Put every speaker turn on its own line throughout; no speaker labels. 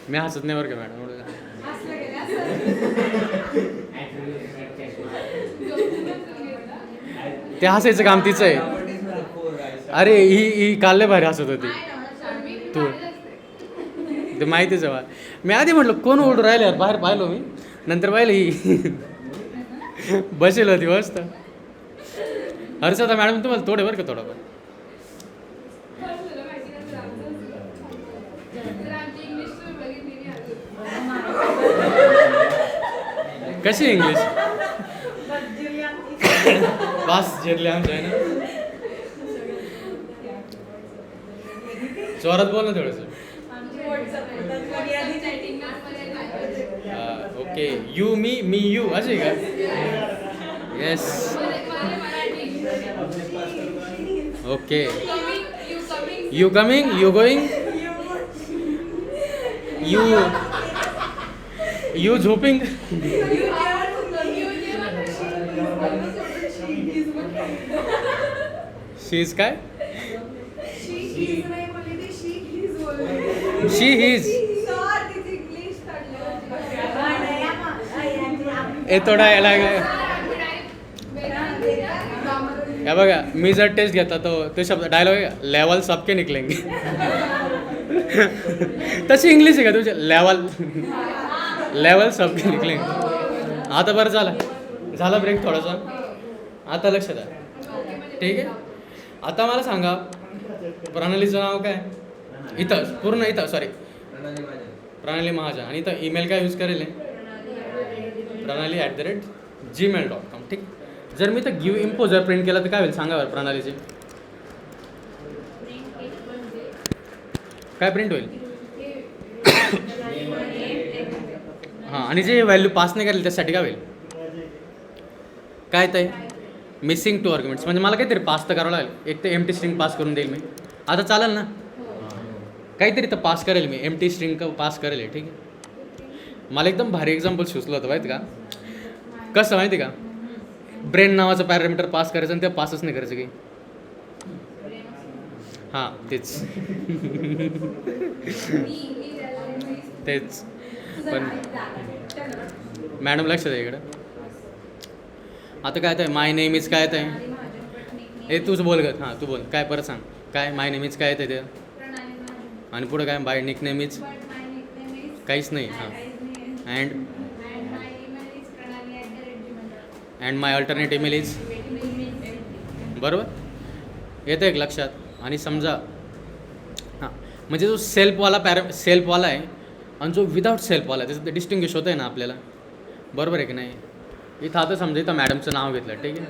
मी हसत नाही बरं का मॅडम. ते हसायचं काम तिचं आहे. अरे ही काल लय भारी हसत होती तू, ते माहितीच आहे मला. मी आधी म्हटलं कोण ओढून राहिले यार, बाहेर पाहिलो मी, नंतर पाहिलं ही बसेल होती मस्त. हर्षदा मॅडम तुम्हाला थोडे बरं का थोडं कशी इंग्लिश पास जिरले आमचं आहे ना. जोरात बोल ना थोडंसं. Okay you me me you असे का. Yes okay. You coming you going you you झोपिंग. शी इज काय शी हिज. ए थोडा याला या बघा, मी जर टेस्ट घेतला तो शब्द डायलॉग आहे लेवल सबके निकलेंगे. तशी इंग्लिश आहे का तुझे लेवल सबके निकलेंगे. आता बरं झाला ब्रेक थोडासा, आता लक्षात आहे ठीक आहे. आता मला सांगा प्रणालीचं नाव काय इथं पूर्ण इथं सॉरी प्रणाली महाजन, आणि इथं ईमेल काय यूज करेल प्रणाली@gmail.com. ठीक. जर मी तर गिव्ह इम्पो जर प्रिंट केला तर काय होईल सांगा बरं. प्रणालीचे काय प्रिंट होईल. हां, आणि जे व्हॅल्यू पास नाही करेल त्यासाठी काय होईल काय ते मिसिंग 2 आर्ग्युमेंट्स. म्हणजे मला काहीतरी पास तर करावं लागेल. एक तर एम्प्टी स्ट्रिंग पास करून देईल मी. आता चालेल ना, काहीतरी तर पास करेल मी, एम्प्टी स्ट्रिंग पास करेल. ठीक आहे. मला एकदम भारी एक्झाम्पल सुचलं होतं माहिती का. कसं माहिती का, ब्रेन नावाचं पॅरामीटर पास करायचं आणि ते पासच नाही करायचं काही. हां तेच तेच. पण मॅडम लक्षात आहे इकडं. आता काय आहे माय नेम इज काय आहे. ए तूच बोल ग. हां तू बोल काय परत सांग. काय माय नेम इज काय येते ते, आणि पुढं काय बाय निक नेम इज काहीच नाही. हां and my alternate email is बरोबर येतं एक लक्षात. आणि समजा हां म्हणजे जो सेल्फवाला आहे आणि जो विदाऊट सेल्फवाला आहे त्याचं ते डिस्टिंग्विश होतं आहे ना आपल्याला, बरोबर आहे की नाही. इथं आता समजा इथं मॅडमचं नाव घेतलं ठीक आहे.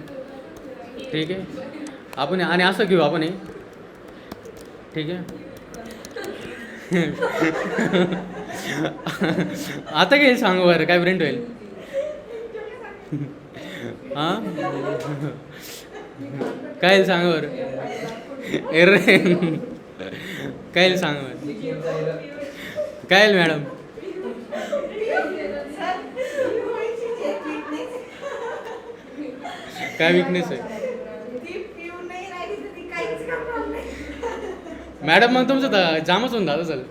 ठीक आहे आपण आणि असं घेऊ आपण हे ठीक आहे. आता काय सांगू बरं काय प्रिंट होईल. हां काय सांग बरं. एरे काय सांग बरं काय मॅडम. काय विकनेस आहे मॅडम. मग तुमचं तर जामच होऊन झालं चल.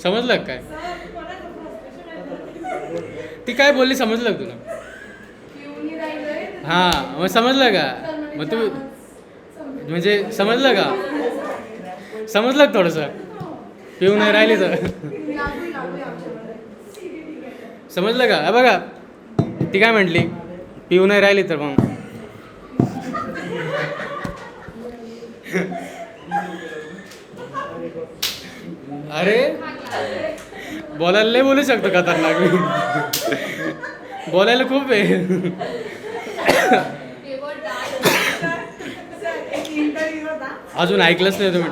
समजलं काय ती काय बोलली समजलं का तुला. हां मग समजलं का. मग तू म्हणजे समजलं का थोडंसं पिऊ नाही राहिली तर समजलं का. बघा ती काय म्हटली पिऊ नाही राहिली तर मग अरे बोलायला नाही बोलू शकतो खतरनाक मी. बोलायला खूप आहे. अजून ऐकलंच नाही तुम्ही.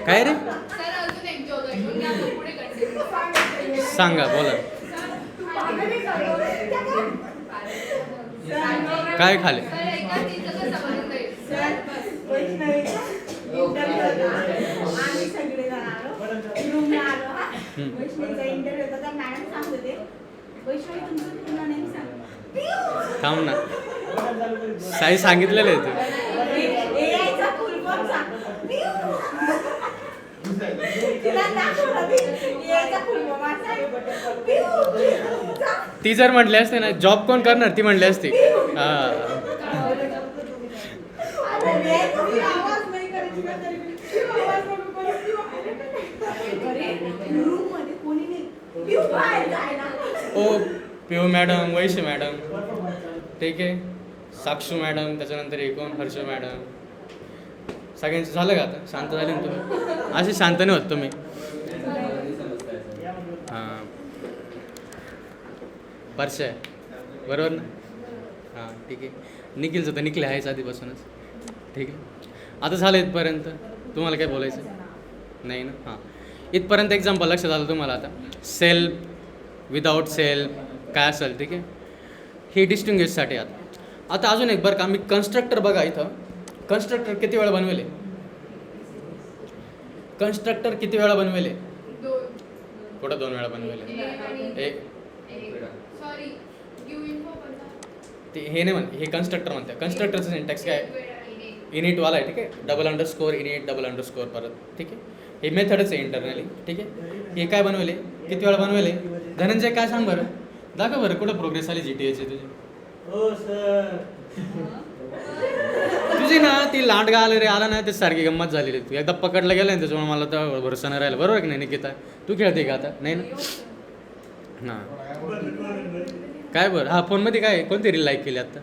काय रे सांगा बोला. काय खाले थांब ना साई सांगितलेलं आहे ते. ती जर म्हटली असते ना जॉब कोण करणार, ती म्हटली असते हा. ओ पिऊ मॅडम, वैश्य मॅडम, ठीक आहे, साक्षू मॅडम, त्याच्यानंतर कोण हर्ष मॅडम, सगळ्यांचं झालं का आता? शांत झाले ना तुम्ही? असे शांत नाही होत तुम्ही. हां परश आहे बरोबर ना? हां ठीक आहे. निखिलचं तर निखिल आहेच आधीपासूनच, ठीक आहे. आता झालं इथपर्यंत, तुम्हाला काय बोलायचं नाही ना? हां इथपर्यंत एक्झाम्पल लक्षात आलं तुम्हाला. आता सेल्फ विदाऊट सेल्फ काय असेल, ठीक आहे, हे डिस्टिंग्विशसाठी. आता अजून एक बरं का, मी कन्स्ट्रक्टर बघा इथं. कन्स्ट्रक्टर किती वेळा बनवेले? कन्स्ट्रक्टर किती वेळा बनवेले? कुठं 2 वेळा बनवेले? एक ते हे नाही म्हण, हे कन्स्ट्रक्टर म्हणते. कन्स्ट्रक्टरचं सिंटॅक्स काय आहे? इनिटवाला आहे, ठीक आहे, double underscore init double underscore परत, ठीक आहे. हे मेथडच आहे इंटरनली, ठीक आहे. हे काय बनवले, किती वेळा बनवले? धनंजय काय सांग बरं, दाखव बरं कुठं प्रोग्रेस आली जीटीएची तुझी? हो सर. तुझी ना ती लांडगा आले रे आला ना, ते सारखी गंमत झालेली. तू एकदा पकडलं गेलं ना त्याच्यामुळे मला तर भरोसा नाही राहिला. बरोबर की नाही निकिता? तू खेळते का आता? नाही ना? हां काय बरं? हा फोनमध्ये काय कोणती रील लाईक केली आत्ता?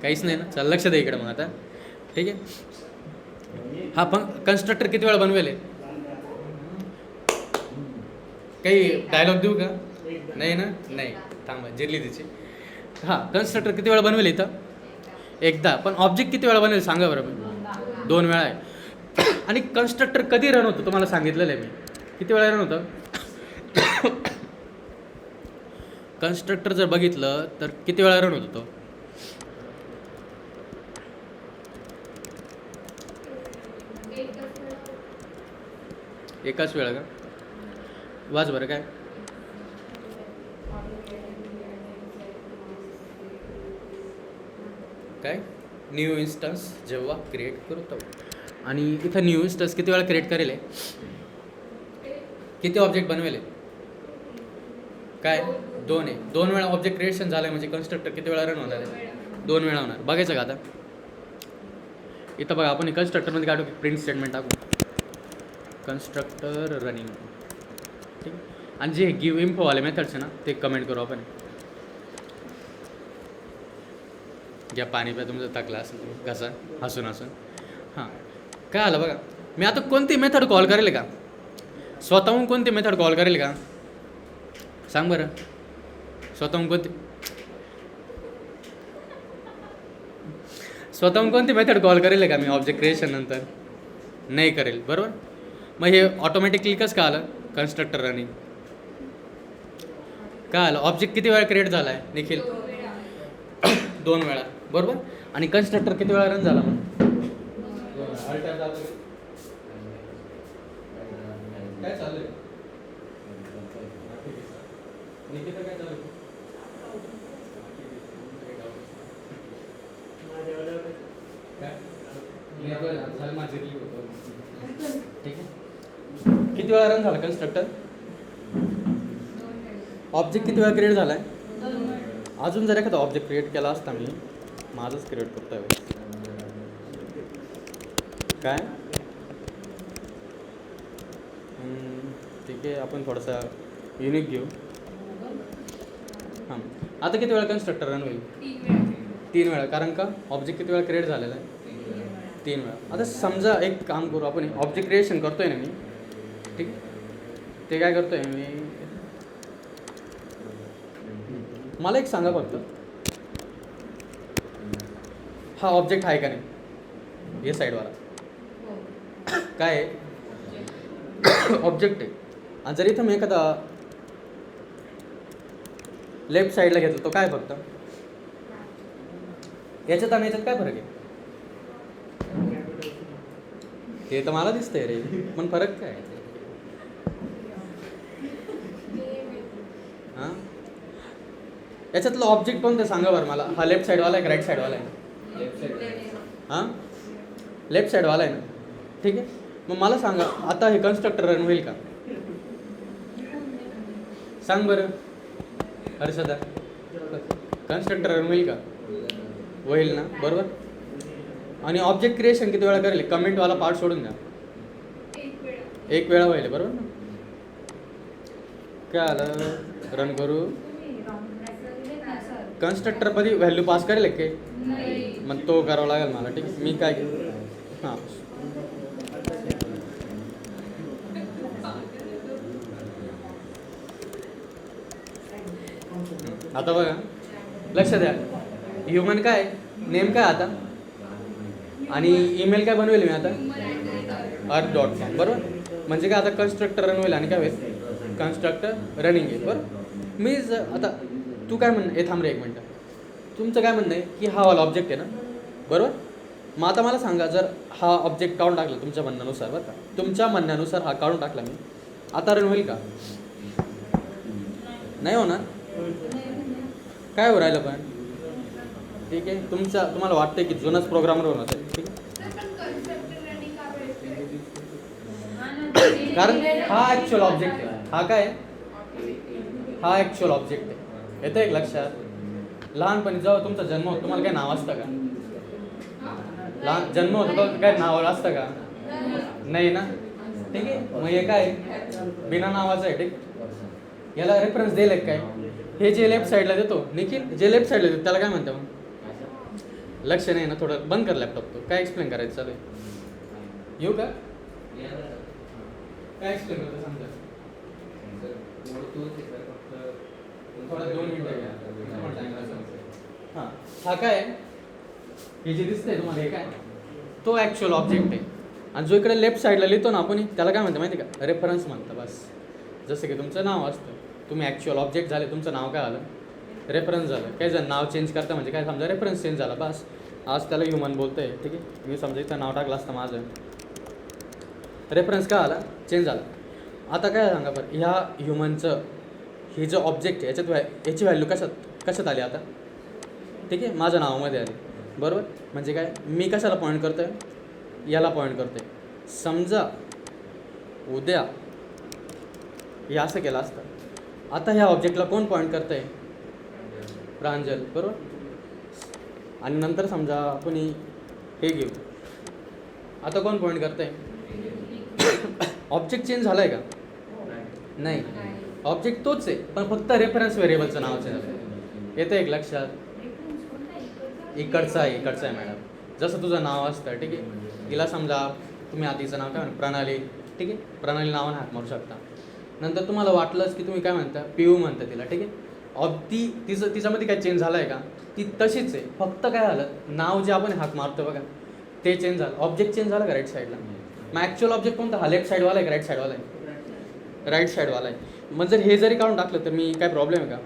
काहीच नाही ना? चल लक्ष दे इकडे मग आता, ठीक आहे. हा पण कन्स्ट्रक्टर किती वेळा बनवेले? काही डायलॉग देऊ का? नाही ना? नाही थांबा, जिरली तिची. हां कन्स्ट्रक्टर किती वेळा बनवेले इथं? एकदा. पण ऑब्जेक्ट किती वेळा बनवेल सांगा बरं मी? 2 वेळा आहे. आणि कन्स्ट्रक्टर कधी रन होतं तुम्हाला सांगितलेलं आहे मी. किती वेळा रन होतं? कन्स्ट्रक्टर जर बघितलं तर किती वेळा रन होतो तो? एकाच वेळा का? वाच बरं काय? काय न्यू इन्स्टन्स जेव्हा क्रिएट करतो. आणि इथं न्यू इन्स्टन्स किती वेळा क्रिएट करेल? किती ऑब्जेक्ट बनवेले? काय 2 आहे. 2 वेळा ऑब्जेक्ट क्रिएशन झालं म्हणजे कन्स्ट्रक्टर किती वेळा रन होणार आहे? 2 वेळा होणार. बघायचं का आता? इथं बघा आपण कन्स्ट्रक्टरमध्ये काढू की प्रिंट स्टेटमेंट टाकू कन्स्ट्रक्टर रनिंग, ठीक आहे. आणि जे गिव्ह इन्फोवाले मेथड्स आहे ना ते कमेंट करू आपण. घ्या पाणी प्या, तुमचं टाकला असेल कसं हसून हसून. हां काय आलं बघा, मी आता कोणती मेथड कॉल करेल का? स्वतःहून कोणती मेथड कॉल करेल का? सांग बरं, स्वतःहून कोणती मेथड कॉल करेल का मी ऑब्जेक्ट क्रिएशन नंतर? नाही करेल, बरोबर. मग हे ऑटोमॅटिकली कसं का आलं? कन्स्ट्रक्टर रनिंग काय आलं? ऑब्जेक्ट किती वेळा क्रिएट झाला आहे निखिल? 2 वेळा, बरोबर. आणि कन्स्ट्रक्टर किती वेळा रन झाला? मग काय चाललंय निकिता, काय चालू? ठीक आहे. किती वेळा रन झाला कन्स्ट्रक्टर? ऑब्जेक्ट किती वेळा क्रिएट झाला आहे? अजून जर एखादा ऑब्जेक्ट क्रिएट केला असता मी, माझंच क्रिएट करतो आहे काय? ठीक आहे, आपण थोडासा युनिक घेऊ. हां आता किती वेळा कन्स्ट्रक्टर रन होईल? 3 वेळा. कारण का? ऑब्जेक्ट किती वेळा क्रिएट झालेला आहे? 3 वेळा. आता समजा एक काम करू आपण, ऑब्जेक्ट क्रिएशन करतोय ना मी, ठीक आहे, ते काय करतोय मी, मला एक सांगा फक्त, हा ऑब्जेक्ट आहे का नाही? या साईडवाला काय आहे? ऑब्जेक्ट आहे. आणि जर इथं मी एखादा लेफ्ट साईडला घेतलं तो काय फक्त याच्यात आणि याच्यात काय फरक आहे? ते तर मला दिसतंय रे, पण फरक काय? हां याच्यातलं ऑब्जेक्ट कोणतं सांगा बरं मला. हा लेफ्ट साईडवाला आहे का राईट साईडवाला आहे? हां लेफ्ट साईडवाला आहे ना, ठीक आहे. मग मला सांगा आता हे कन्स्ट्रक्टर रन होईल का? सांग बरं हर्षदा, कन्स्ट्रक्टर रन होईल का? होईल ना, बरोबर. आणि ऑब्जेक्ट क्रिएशन किती वेळा करेल? कमेंटवाला पार्ट सोडून द्या, एक वेळा होईल, बरोबर ना. काय आलं, रन करू. कन्स्ट्रक्टर मध्ये व्हॅल्यू पास करेल काय? मग तो करावा लागेल मला, ठीक आहे. मी काय हां आता बघा, लक्ष द्या. ह्युमन काय, नेम काय आता, आणि ईमेल काय बनवेल मी आता, earth.com, बरोबर. म्हणजे काय आता कन्स्ट्रक्टर रन होईल आणि काय होईल, कन्स्ट्रक्टर रनिंग आहे, बरोबर. मी आता तू काय हे थांब रे एक मिनटं. तुमचं काय म्हणणं आहे की हा वाला ऑब्जेक्ट आहे ना, बरोबर. मग आता मला सांगा, जर हा ऑब्जेक्ट काढून टाकला तुमच्या म्हणण्यानुसार, बरं का, तुमच्या म्हणण्यानुसार हा काढून टाकला मी, आता रन होईल का? नाही होणार. काय हो राहिलं पण, ठीक आहे. तुम्हाला वाटतं की जुनाच प्रोग्रामर होणार आहे, ठीक आहे. कारण हा ॲक्च्युअल ऑब्जेक्ट आहे. हा काय, हा ॲक्च्युअल ऑब्जेक्ट आहे. येतं एक लक्षात. लहानपणी जेव्हा तुमचा जन्म होतो तुम्हाला काय नाव असतं का? लहान जन्म होतो तर काय नाव असतं का? नाही ना, ठीक आहे. मग हे काय बिना नावाचं आहे, ठीक. याला रेफरन्स देईल काय? हे जे लेफ्ट साईडला देतो निखिल, जे लेफ्ट साईडला देतो त्याला काय म्हणतं मग? लक्ष नाही ना, थोडं बंद कर लॅपटॉप. तो काय एक्सप्लेन करायचं चालू आहे? येऊ का? काय एक्सप्लेन करतो समजा, थोडा 2 मिनिटं घ्या. हां, हा काय, हे जे दिसतंय तुम्हाला, हे काय, तो ॲक्च्युअल ऑब्जेक्ट आहे. आणि जो इकडे लेफ्ट साईडला लिहितो ना आपण, त्याला काय म्हणतं माहिती का? रेफरन्स म्हणतं. बस जसं की तुमचं नाव असतं, तुम्ही ॲक्च्युअल ऑब्जेक्ट झाले, तुमचं नाव काय आलं, रेफरन्स झालं. काही जण नाव चेंज करता म्हणजे काय, समजा रेफरन्स चेंज झाला, बस आज त्याला ह्युमन बोलतं आहे, ठीक आहे. मी समजा इथं नाव टाकलं असतं माझं, रेफरन्स काय आला, चेंज झाला. आता काय सांगा बरं, ह्या ह्युमनचं हे जो ऑब्जेक्ट आहे याची व्हॅल्यू कशात आली आता, ठीक आहे, माझ्या नावामध्ये आली, बरोबर. म्हणजे काय, मी कशाला पॉईंट करतो आहे, याला पॉईंट करतो आहे. समजा उद्या हे असं केलं असतं, आता ह्या ऑब्जेक्टला कोण पॉईंट करतं आहे, प्रांजल, बरोबर. आणि नंतर समजा कोणी हे घेऊ, आता कोण पॉईंट करतं आहे, ऑब्जेक्ट चेंज झाला आहे का? नाही, ऑब्जेक्ट तोच आहे, पण फक्त रेफरन्स व्हेरिएबलचं नाव चेंज झालं. येतं एक लक्षात. इकडचं आहे मॅडम. जसं तुझं नाव असतं, ठीक आहे. तिला समजा तुम्ही आधीचं नाव काय म्हणा, प्रणाली, ठीक आहे. प्रणाली नावानं हाक मारू शकता. नंतर तुम्हाला वाटलंच की तुम्ही काय म्हणता, पियू म्हणता तिला, ठीक आहे. तिच्यामध्ये काय चेंज झालं आहे का? ती तशीच आहे, फक्त काय झालं, नाव जे आपण हाक मारतो बघा ते चेंज झालं. ऑब्जेक्ट चेंज झालं का राईट साईडला? मग ॲक्च्युअल ऑब्जेक्ट कोणता, हा लेफ्ट साईडवाला आहे का राईट साईडवाला आहे? राईट साईडवाला आहे. मग जर हे जरी काढून टाकलं तर मी काय प्रॉब्लेम आहे का?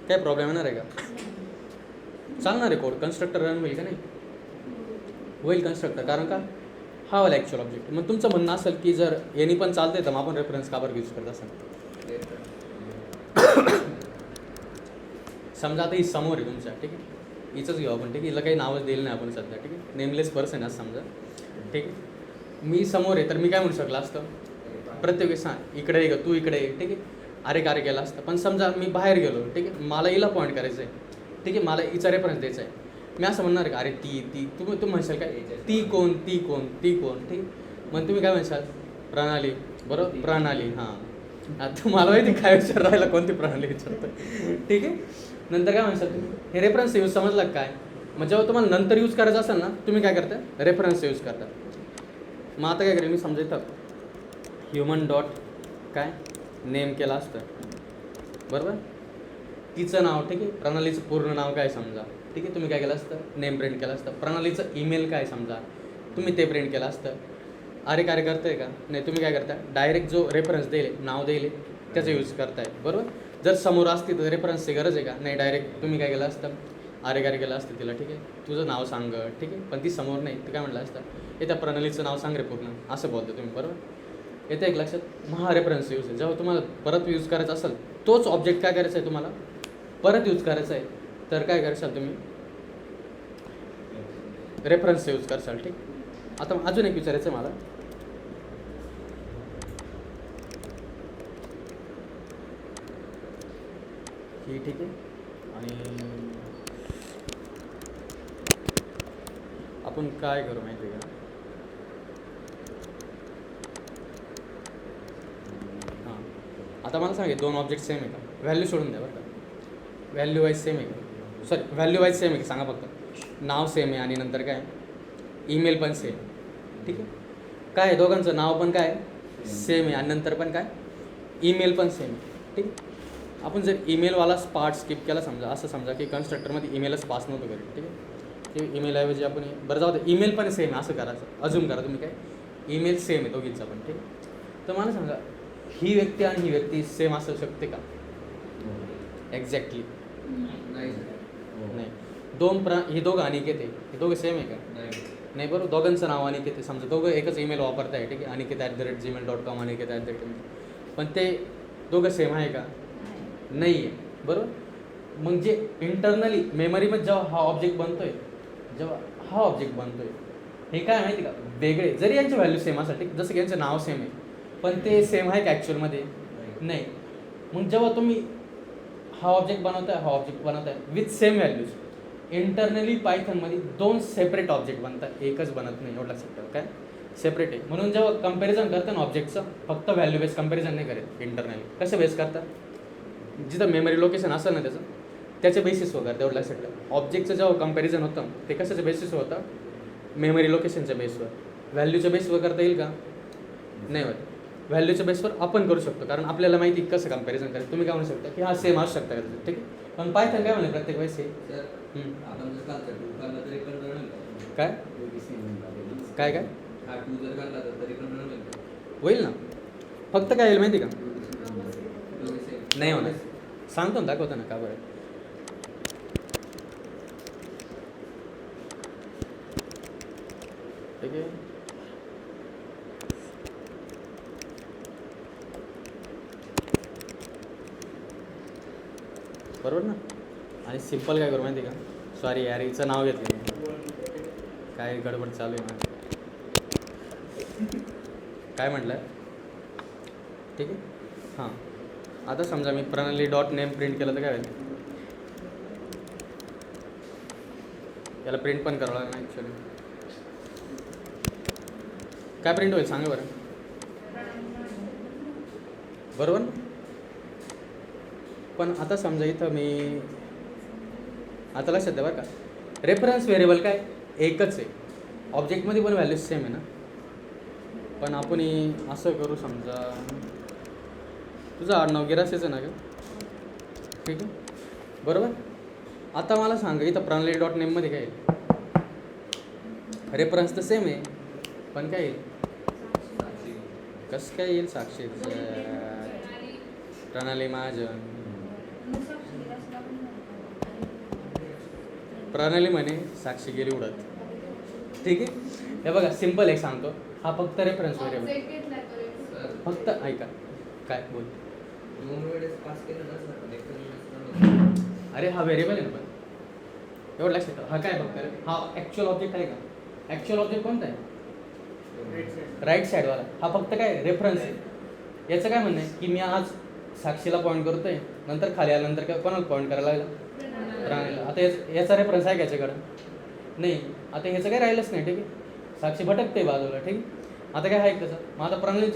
काय प्रॉब्लेम येणार आहे का? चालणार आहे कोड, कन्स्ट्रक्टर रन होईल का? नाही होईल कन्स्ट्रक्टर, कारण का हा वाला ॲक्च्युअल ऑब्जेक्ट. मग तुमचं म्हणणं असेल की जर यांनी पण चालते तर मग आपण रेफरन्स का बरं यूज करत असेल. समजा आता ही समोर आहे तुमच्या, ठीक आहे. हिचंच घेऊ आपण, ठीक आहे. हिला काही नावच दिलं नाही आपण सध्या, ठीक आहे. नेमलेस पर्सन असं समजा, ठीक आहे. मी समोर आहे तर मी काय म्हणू शकलं असतं, प्रत्येक वेळेस हां इकडे ये, तू इकडे ये, ठीक आहे. अरे कार्य केलं असतं. पण समजा मी बाहेर गेलो, ठीक आहे, मला हिला पॉईंट करायचं आहे, ठीक आहे, मला हिचा रेफरन्स द्यायचा आहे. मी असं म्हणणार का, अरे ती तुम्ही म्हणशाल काय, ती कोण, ठीक आहे. मग तुम्ही काय म्हणशाल, प्रणाली, बरोबर, प्रणाली. हां, आता मला माहिती काय विचार राहिला, कोणती प्रणाली विचारतं, ठीक आहे. नंतर काय म्हणशाल तुम्ही, हे रेफरन्स यूज समजलं काय. मग जेव्हा तुम्हाला नंतर यूज करायचं असेल ना, तुम्ही काय करता, रेफरन्स यूज करता. मग आता काय करेल मी, समजा इथं ह्युमन डॉट काय नेम केलं असतं, बरोबर. तिचं नाव, ठीक आहे, प्रणालीचं पूर्ण नाव काय समजा, ठीक आहे. तुम्ही काय केलं असतं, नेम प्रिंट केलं असतं. प्रणालीचं ईमेल काय समजा, तुम्ही ते प्रिंट केलं असतं. अरे कार्य करताय का? नाही, तुम्ही काय करता, डायरेक्ट जो रेफरन्स देईल, नाव देईल त्याचा यूज करताय, बरोबर. जर समोर असती तर रेफरन्सची गरज आहे का? नाही, डायरेक्ट तुम्ही काय केलं असतं, अरे कार्य केलं असतं तिला, ठीक आहे. तुझं नाव सांग, ठीक आहे. पण ती समोर नाही, तर काय म्हटलं असतं, हे त्या प्रणालीचं नाव सांग रे पूर्ण, असं बोलतो तुम्ही, बरोबर. येतं एक लक्षात. मग हा रेफरन्स यूज आहे. जेव्हा तुम्हाला परत यूज करायचा असेल, तोच ऑब्जेक्ट काय करायचा आहे तुम्हाला परत यूज करायचा आहे, तर काय कराल तुम्ही, रेफरन्स यूज करशाल. ठीक. आता अजून एक विचारायचं आहे मला. ही ठीक आहे. आणि आपण काय करू माहिती आहे का, हां आता मला सांगे 2 ऑब्जेक्ट सेम आहे का, व्हॅल्यू सोडून द्या बरं का, व्हॅल्यू वाईज सेम आहे का, सॉरी व्हॅल्यू वाईज सेम आहे का सांगा फक्त. नाव सेम आहे आणि नंतर काय ईमेल पण सेम. ठीक आहे. काय आहे दोघांचं नाव पण काय सेम आहे आणि नंतर पण काय ईमेल पण सेम आहे. ठीक. आपण जर ईमेलवाला पार्ट स्किप केला समजा, असं समजा की कन्स्ट्रक्टरमध्ये ईमेलच पास नव्हतं करेल. ठीक आहे. ते ईमेलऐवजी आपण बरं जाऊ दे ईमेल पण सेम आहे असं करायचं, अजून करा तुम्ही काय ईमेल सेम आहे दोघींचा पण. ठीक. तर मला सांगा ही व्यक्ती आणि ही व्यक्ती सेम असू शकते का? एक्झॅक्टली नाही. ही दोघं अनिकेत आहे, हे दोघं सेम आहे का? नाही. बरोबर. दोघांचं नाव अनिकेत आहे समजा, दोघं एकच ईमेल वापरत आहे. ठीक आहे. अनिकेत@gmail.com अनिकेत@gmail. पण ते दोघं सेम आहे का? नाही आहे. बरोबर. मग जे इंटरनली मेमरीमध्ये जेव्हा हा ऑब्जेक्ट बनतोय हे काय माहिती का वेगळे, जरी यांची व्हॅल्यू सेम असेल, जसं की यांचं नाव सेम आहे पण ते सेम आहे का ॲक्च्युअलमध्ये? नाही. मग जेव्हा तुम्ही हा ऑब्जेक्ट बनवताय विथ सेम व्हॅल्यूज, इंटरनली पायथनमध्ये 2 सेपरेट ऑब्जेक्ट बनतात, एकच बनत नाही. एवढं लक्षात ठेवा. काय सेपरेट आहे. म्हणून जेव्हा कंपॅरिझन करता ना ऑब्जेक्टचं, फक्त व्हॅल्यू बेस कंपॅरिझन नाही करत इंटरनली. कसं बेस करतात? जिथं मेमरी लोकेशन असेल ना त्याच्या बेसिसवर करतं. एवढं लक्षात ठेवा. ऑब्जेक्टचं जेव्हा कंपॅरिझन होतं ते कशाच्या बेसिसवर होतं? मेमरी लोकेशनच्या बेसवर. व्हॅल्यूच्या बेसवर करता येईल का? नाही होत. व्हॅल्यूच्या बेसवर आपण करू शकतो, कारण आपल्याला माहिती कसं कंपॅरिझन करायचं. तुम्ही काय म्हणू शकता की हा सेम असू शकता का? ठीक आहे. पण पायथन काय म्हणलं प्रत्येक वेळेस काय काय काय होईल ना. फक्त काय येईल माहिती का? नाही होणार. सांगतो ना, दाखवतो ना का बरं. ठीक आहे. बरोबर ना. आणि सिम्पल काय करू माहिती का, सॉरी यार हिचं नाव घेतलं काय गडबड चालू आहे माझी. काय म्हटलं? ठीक आहे. हां आता समजा मी प्रणाली .नेम प्रिंट केलं तर काय होईल? याला प्रिंट पण करावं लागेल ना ॲक्च्युली. काय प्रिंट होईल सांगा बरं. बरोबर. पण आता समजा इथं मी आता लक्षात द्या बरं का, रेफरन्स व्हेरिएबल काय एकच आहे, ऑब्जेक्टमध्ये पण व्हॅल्यूज सेम आहे ना. पण आपण असं करू समजा, तुझं आडनाव गिरासेच आहे ना का? ठीक आहे. बरोबर. आता मला सांगा इथं प्रणाली .नेममध्ये काय येईल? रेफरन्स तर सेम आहे पण काय येईल? कसं काय येईल? साक्षी प्रणाली महाजन. प्रणाली म्हणे साक्षी गेली उडत. ठीक आहे. हे बघा सिम्पल एक सांगतो, हा फक्त रेफरन्स व्हेरिएबल. फक्त ऐका काय बोल. अरे हा व्हेरिएबल आहे ना, पण एवढं लक्षात ठेवा. हा काय फक्त हा ॲक्च्युअल ऑब्जेक्ट आहे का? ॲक्च्युअल ऑब्जेक्ट कोणता आहे? राईट साईडवाला. हा फक्त काय रेफरन्स आहे. याचं काय म्हणणं आहे की मी आज साक्षीला पॉईंट करतोय, नंतर खाली आल्यानंतर काय कोणाला पॉईंट करायला लागला? राणीला. आता याचा रेफरन्स आहे का याच्याकडं? नाही. आता ह्याचं काय राहिलंच नाही. ठीक आहे. साक्षी भटकते बाजूला. ठीक आहे. आता काय आहे त्याचं? मग आता प्रणाली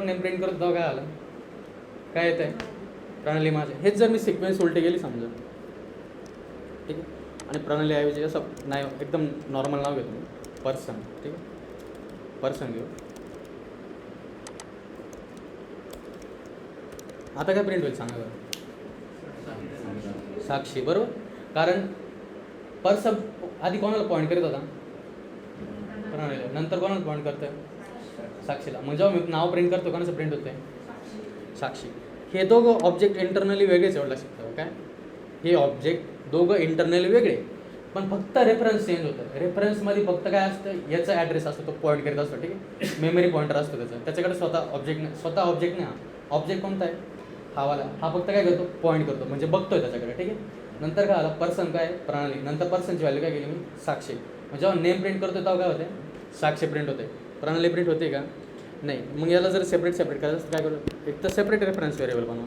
.नेम प्रिंट करत तेव्हा काय आलं? काय येतं आहे? प्रणाली माझे. हेच जर मी सिक्वेन्स उलटी गेली समजा, ठीक आहे, आणि प्रणाली ऐवजी असं नाही एकदम नॉर्मल नाव घेतो मी, पर्सन. ठीक आहे. पर्सन घेऊ. आता काय प्रिंट होईल सांगा बरं? साक्षी. बरोबर. कारण पर्सन आधी कोणाला पॉईंट करीत होता? प्रणालीला. नंतर कोणाला पॉईंट करतोय? साक्षीला. मग जेव्हा मी नाव प्रिंट करतो कोणाचं प्रिंट होतंय? साक्षी. हे दोघं ऑब्जेक्ट इंटरनली वेगळेच एवढं लक्षात ठेवा. काय हे ऑब्जेक्ट दोघं इंटरनली वेगळे, पण फक्त रेफरन्स चेंज होतं. रेफरन्समध्ये फक्त काय असतं, याचा ॲड्रेस असतो, तो पॉईंट करत असतो. ठीक आहे. मेमरी पॉईंटर असतो त्याच्याकडे स्वतः ऑब्जेक्ट नाही. ऑब्जेक्ट कोणता आहे? हावाला. हा फक्त काय करतो? पॉईंट करतो, म्हणजे बघतोय त्याच्याकडे. ठीक आहे. नंतर काय आलं? पर्सन काय? प्रणाली. नंतर पर्सनची व्हॅल्यू काय केली मी? साक्षी. जेव्हा नेम प्रिंट करतो तेव्हा काय होते, साक्षी प्रिंट होते, प्रणाली प्रिंट होते का नाही. मग याला जर सेपरेट करायचं असं काय करू, एक तर सेपरेट रेफरन्स व्हेरिएबल बनवा.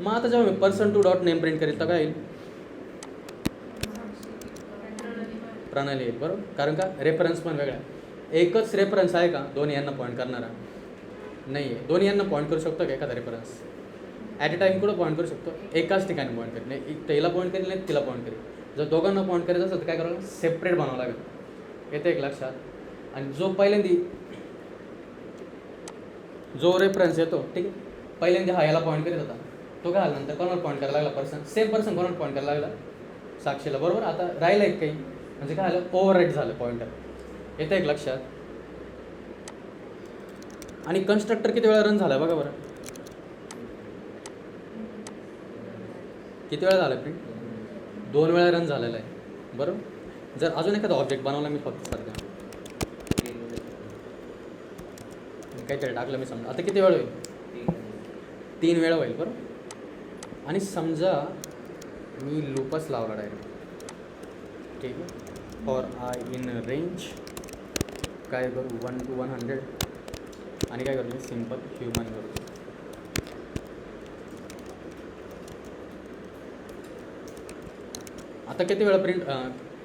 मग आता जेव्हा मी person2 डॉट नेम प्रिंट करेल तर काय येईल, प्रणाली येईल. बरोबर, कारण का रेफरन्स पण वेगळा. एकच रेफरन्स आहे का दोन्ही यांना पॉईंट करणारा, नाही आहे. दोन्ही यांना पॉईंट करू शकतो का एखादा रेफरन्स ॲट अ टाईम कुठं पॉईंट करू शकतो, एकाच ठिकाणी पॉईंट करेल. नाही तिला पॉईंट करेल नाही तिला पॉईंट करेल. जर दोघांना पॉईंट करायचं असेल तर काय करावं, सेपरेट बनावं लागेल. येते एक लक्षात. आणि जो पहिल्यांदी जो रेफरन्स येतो ठीक आहे, पहिल्यांदा हा याला पॉईंट करीत होता, तो काय नंतर कोणाला पॉईंट करायला लागला, सेम पर्सन कोणाला पॉईंट करायला लागला, साक्षीला. बरोबर, आता राहिलं एक काही म्हणजे काय झालं, ओव्हरराईट झालं पॉईंटर. येतं एक लक्षात. आणि कन्स्ट्रक्टर किती वेळा रन झाला बघा बरं, किती वेळा झालं प्रिंट, 2 वेळा रन झालेला आहे. बरोबर, जर अजून एखादा ऑब्जेक्ट बनवला मी फक्त सध्या काहीतरी टाकलं मी, समजा आता किती वेळ होईल, 3 वेळा होईल. बरोबर, आणि समजा मी लूपच लावला डायरेक्ट, ठीक आहे, फॉर आय इन रेंज काय करू 1 to 100 आणि काय करू मी सिम्पल ह्युमन करू. आता किती वेळा प्रिंट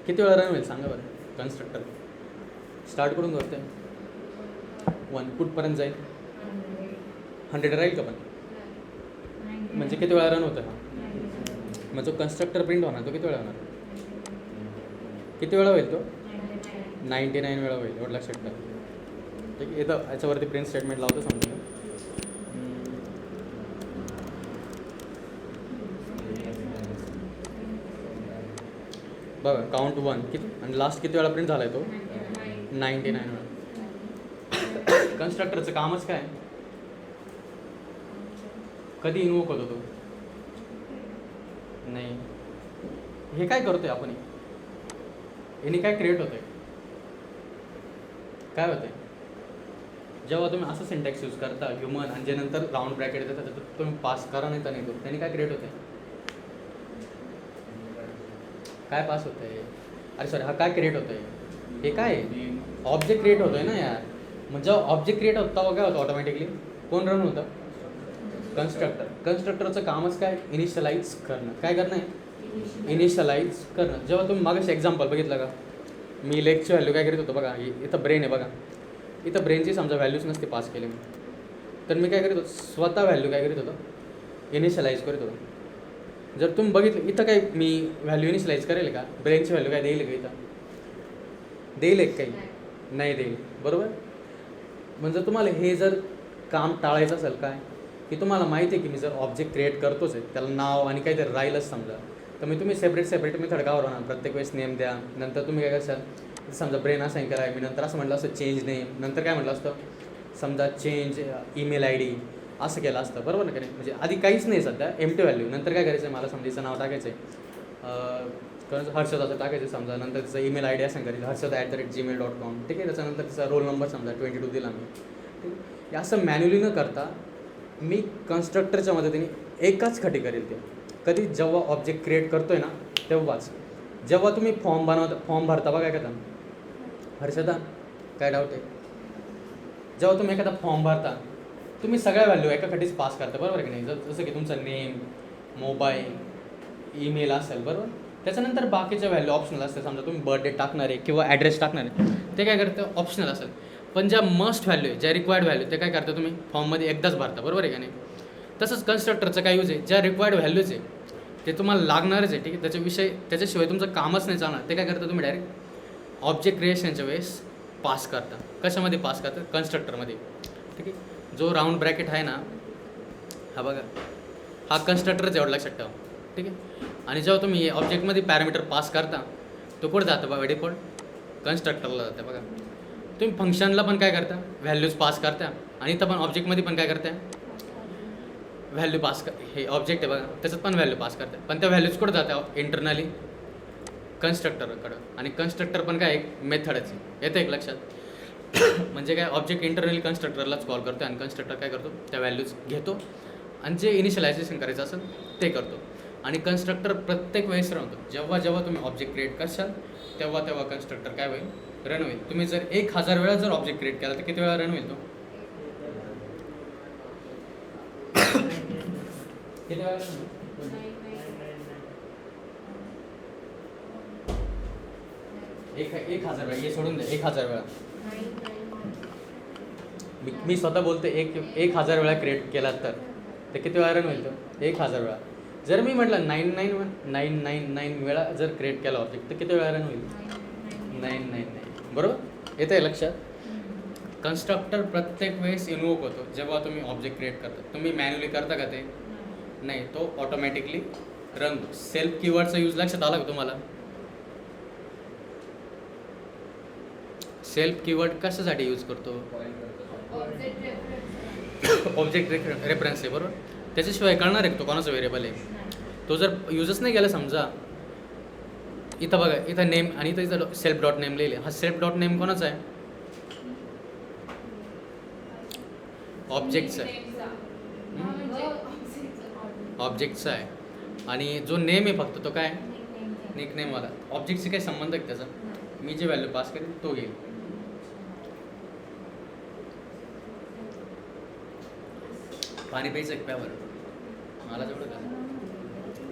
किती वेळा रन होईल सांगा बरं. कन्स्ट्रक्टर स्टार्ट करून करते 1 कुठपर्यंत जाईल, 100 राहील का पण, म्हणजे किती वेळा रन होतं हा. मग जो कन्स्ट्रक्टर प्रिंट होणार तो किती वेळा होणार, किती वेळा होईल तो, 99 वेळा होईल. एवढं लक्षात ठेवा. ठीक आहे, इथं याच्यावरती प्रिंट स्टेटमेंट लावतो समजा. बघा काउंट 1 किती आणि लास्ट किती वेळा प्रिंट झाला आहे तो, 99 वेळा. कन्स्ट्रक्टरचं कामच काय, कधी इन्वोक होतो तो, नाही हे काय करतोय आपण, याने काय क्रिएट होतंय, काय होतंय जेव्हा तुम्ही असं सिंटॅक्स यूज करता ह्युमन आणि जे नंतर राऊंड ब्रॅकेट येतं त्याच्यात तुम्ही पास करा नाही तर नाही करू, त्याने काय क्रिएट होतंय, काय पास होतंय, अरे सॉरी हा काय क्रिएट होतंय, हे काय ऑब्जेक्ट क्रिएट होतोय ना यार. मग जेव्हा ऑब्जेक्ट क्रिएट होता तेव्हा काय होतं ऑटोमॅटिकली, कोण रन होतं, कन्स्ट्रक्टर. कन्स्ट्रक्टरचं कामच काय, इनिशियलाइज करणं. काय करणं आहे, इनिशियलाइज करणं. जेव्हा तुम्ही मागाशी एक्झाम्पल बघितलं का, मी लेगची व्हॅल्यू काय करीत होतो बघा, इथं ब्रेन आहे बघा, इथं ब्रेनची समजा व्हॅल्यूज नसते पास केले मी, तर मी काय करीत होतो स्वतः व्हॅल्यू काय करीत होतो, इनिशियलाइज करीत होतो. जर तुम्ही बघितलं इथं काय मी व्हॅल्यू इनिशियलाइज करेल का, ब्रेनची व्हॅल्यू काय देईल का, इथं देईल एक काही नाही देईल. बरोबर, म्हणजे तुम्हाला हे जर काम टाळायचं असेल काय, की तुम्हाला माहिती आहे की मी जर ऑब्जेक्ट क्रिएट करतोच आहे त्याला नाव आणि काहीतरी राहीलच समजा, तर मी तुम्ही सेपरेट मेथड का होणार, प्रत्येक वेळेस नेम द्या, नंतर तुम्ही काय करशाल समजा ब्रेन असाइन करा, मी नंतर असं म्हटलं असतं चेंज नेम, नंतर काय म्हटलं असतं समजा चेंज ईमेल ID असं केलं असतं. बरोबर ना का नाही, म्हणजे आधी काहीच नाही सध्या एम्प्टी व्हॅल्यू, नंतर काय करायचं आहे मला समजा नाव टाकायचं आहे हर्षद असं टाकायचं समजा, नंतर तिचा ईमेल ID असं करेल harshad@gmail.com, ठीक आहे, त्याच्यानंतर तिचा रोल नंबर समजा 22 दिला मी, ठीक आहे. असं मॅन्युअली न करता मी कन्स्ट्रक्टरच्या मदतीने एकाच खटी करेल ते, कधी जेव्हा ऑब्जेक्ट क्रिएट करतोय ना तेव्हाच. जेव्हा तुम्ही फॉर्म भरता बघा एखादा, हर्षदा काय डाऊट आहे, जेव्हा तुम्ही एखादा फॉर्म भरता तुम्ही सगळ्या व्हॅल्यू एका खटीच पास करता, बरोबर आहे की नाही, जसं की तुमचा नेम, मोबाईल, ईमेल असेल, बरोबर, त्याच्यानंतर बाकीच्या व्हॅल्यू ऑप्शनल असते. समजा तुम्ही बर्थडे टाकणार आहे किंवा ॲड्रेस टाकणार आहे ते काय करतं ऑप्शनल असेल, पण ज्या मस्ट व्हॅल्यू आहे, ज्या रिक्वायर्ड व्हॅल्यू ते काय करता तुम्ही फॉर्ममध्ये एकदाच भरता, बरोबर आहे का नाही. तसंच कन्स्ट्रक्टरचं काय यूज आहे, ज्या रिक्वायर्ड व्हॅल्यूज आहे ते तुम्हाला लागणारच आहे, ठीक आहे, त्याच्याशिवाय तुमचं कामच नाही चालणार, ते काय करता तुम्ही डायरेक्ट ऑब्जेक्ट क्रिएशनच्या वेळेस पास करता. कशामध्ये पास करता, कन्स्ट्रक्टरमध्ये, ठीक आहे. जो राऊंड ब्रॅकेट आहे ना हा बघा, हा कन्स्ट्रक्टरच एवढं लक्षात ठेवा, ठीक आहे. आणि जेव्हा तुम्ही ऑब्जेक्टमध्ये पॅरामीटर पास करता तो कुठं जातं बघा, डिफॉल्ट कन्स्ट्रक्टरला जातं. बघा तुम्ही फंक्शनला पण काय करता, व्हॅल्यूज पास करता, आणि इथं पण ऑब्जेक्टमध्ये पण काय करता, व्हॅल्यू पास हे ऑब्जेक्ट आहे बघा त्याच्यात पण व्हॅल्यू पास करते, पण त्या व्हॅल्यूज कुठं जात्या इंटरनली कन्स्ट्रक्टरकडं. आणि कन्स्ट्रक्टर पण काय एक मेथडच आहे, येतं एक लक्षात. म्हणजे काय ऑब्जेक्ट इंटरनली कन्स्ट्रक्टरलाच कॉल करतो आणि कन्स्ट्रक्टर काय करतो त्या व्हॅल्यूज घेतो आणि जे इनिशियलायझेशन करायचं असेल ते करतो. आणि कन्स्ट्रक्टर प्रत्येक वेळेस रन होतो. जेव्हा जेव्हा तुम्ही ऑब्जेक्ट क्रिएट करशाल तेव्हा तेव्हा कन्स्ट्रक्टर काय होईल, रन होईल. तुम्ही जर 1000 वेळा जर ऑब्जेक्ट क्रिएट केला तर किती वेळा रन होईल तो? किती वेळा run होईल? 1000 वेळा, हे सोडून द्या. 1000 वेळा मी स्वतः बोलतो. 1000 वेळा क्रिएट केला तर किती वेळा रन होईल तो? 1000 वेळा. जर मी म्हटलं 999 वेळा जर क्रिएट केला ऑब्जेक्ट तर किती वेळा रन होईल? 999. बरोबर? येतं आहे लक्षात? कन्स्ट्रक्टर प्रत्येक वेळेस इन्वोक होतो जेव्हा तुम्ही ऑब्जेक्ट क्रिएट करता. तुम्ही मॅन्युअली करता का ते? नाही, तो ऑटोमॅटिकली रन होतो. सेल्फ कीवर्डचा यूज लक्षात आला का तुम्हाला? सेल्फ कीवर्ड कशासाठी यूज करतो? ऑब्जेक्ट रेफरन्स आहे, बरोबर. त्याच्याशिवाय कळणार आहे तो कोणाचा व्हेरिएबल आहे. तो जर यूजच नाही केला, समजा इथं बघा, इथं नेम आणि इथं इथं सेल्फ डॉट नेम लिहिले. हा सेल्फ डॉट नेम कोणाचा आहे? ऑब्जेक्टचा आहे. ऑब्जेक्टचा आहे. आणि जो नेम आहे फक्त तो काय? निक नेमवाला. ऑब्जेक्टशी काही संबंध आहे त्याचा? मी जे व्हॅल्यू पास करेन तो घेईल. पाणी प्यायचं एक प्यावर मला जेवढं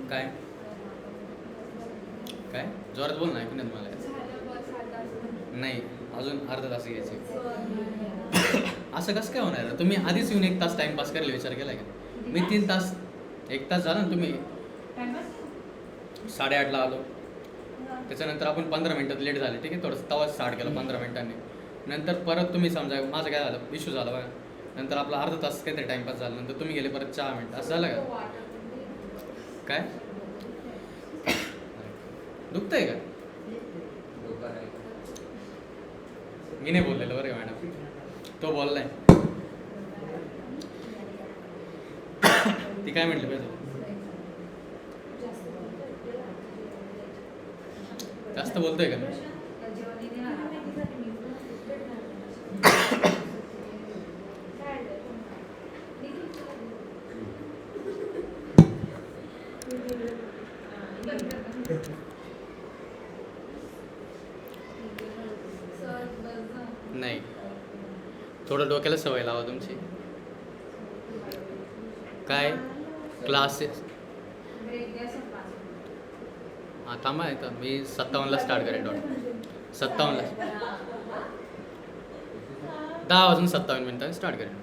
काय काय जोरात बोल ना, ऐकून येत मला. नाही, अजून अर्धा तास घ्यायचे. असं कसं काय होणार? तुम्ही आधीच येऊन 1 तास टाइमपास करायला विचार केला का? मी 3 तास, 1 तास झाला ना. तुम्ही 8:30ला आलो, त्याच्यानंतर आपण 15 मिनटात लेट झाले, ठीक आहे. थोडंसं तवाच स्टार्ट केलं 15 मिनटांनी. नंतर परत तुम्ही समजा माझं काय झालं, इश्यू झाला बघा. नंतर आपला अर्धा तास काहीतरी टाइमपास झाला. नंतर तुम्ही गेले परत 4 मिनटं. असं झालं का? काय दुखतंय का? मी नाही बोललेलं बरं मॅडम, तो बोललाय. ती काय म्हटली पाहिजे? जास्त बोलतोय का मी? नाही, थोडं डोक्याला सवय लावा तुमची. काय क्लासेस? हां थांबा, येतं मी 57ला स्टार्ट करेन. 57ला 10 वाजून 57 मिनिटांनी स्टार्ट करेन.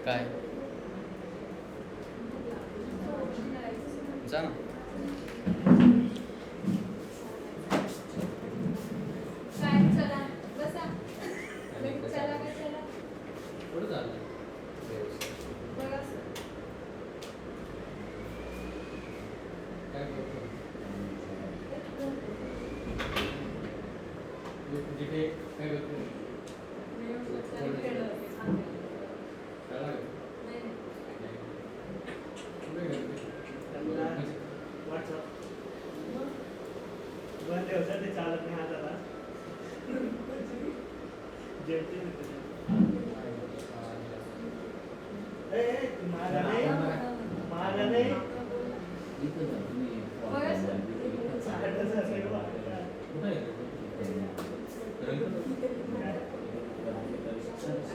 काय जा ना. कुठं झालं? काय करतो? जिथे काय करतो?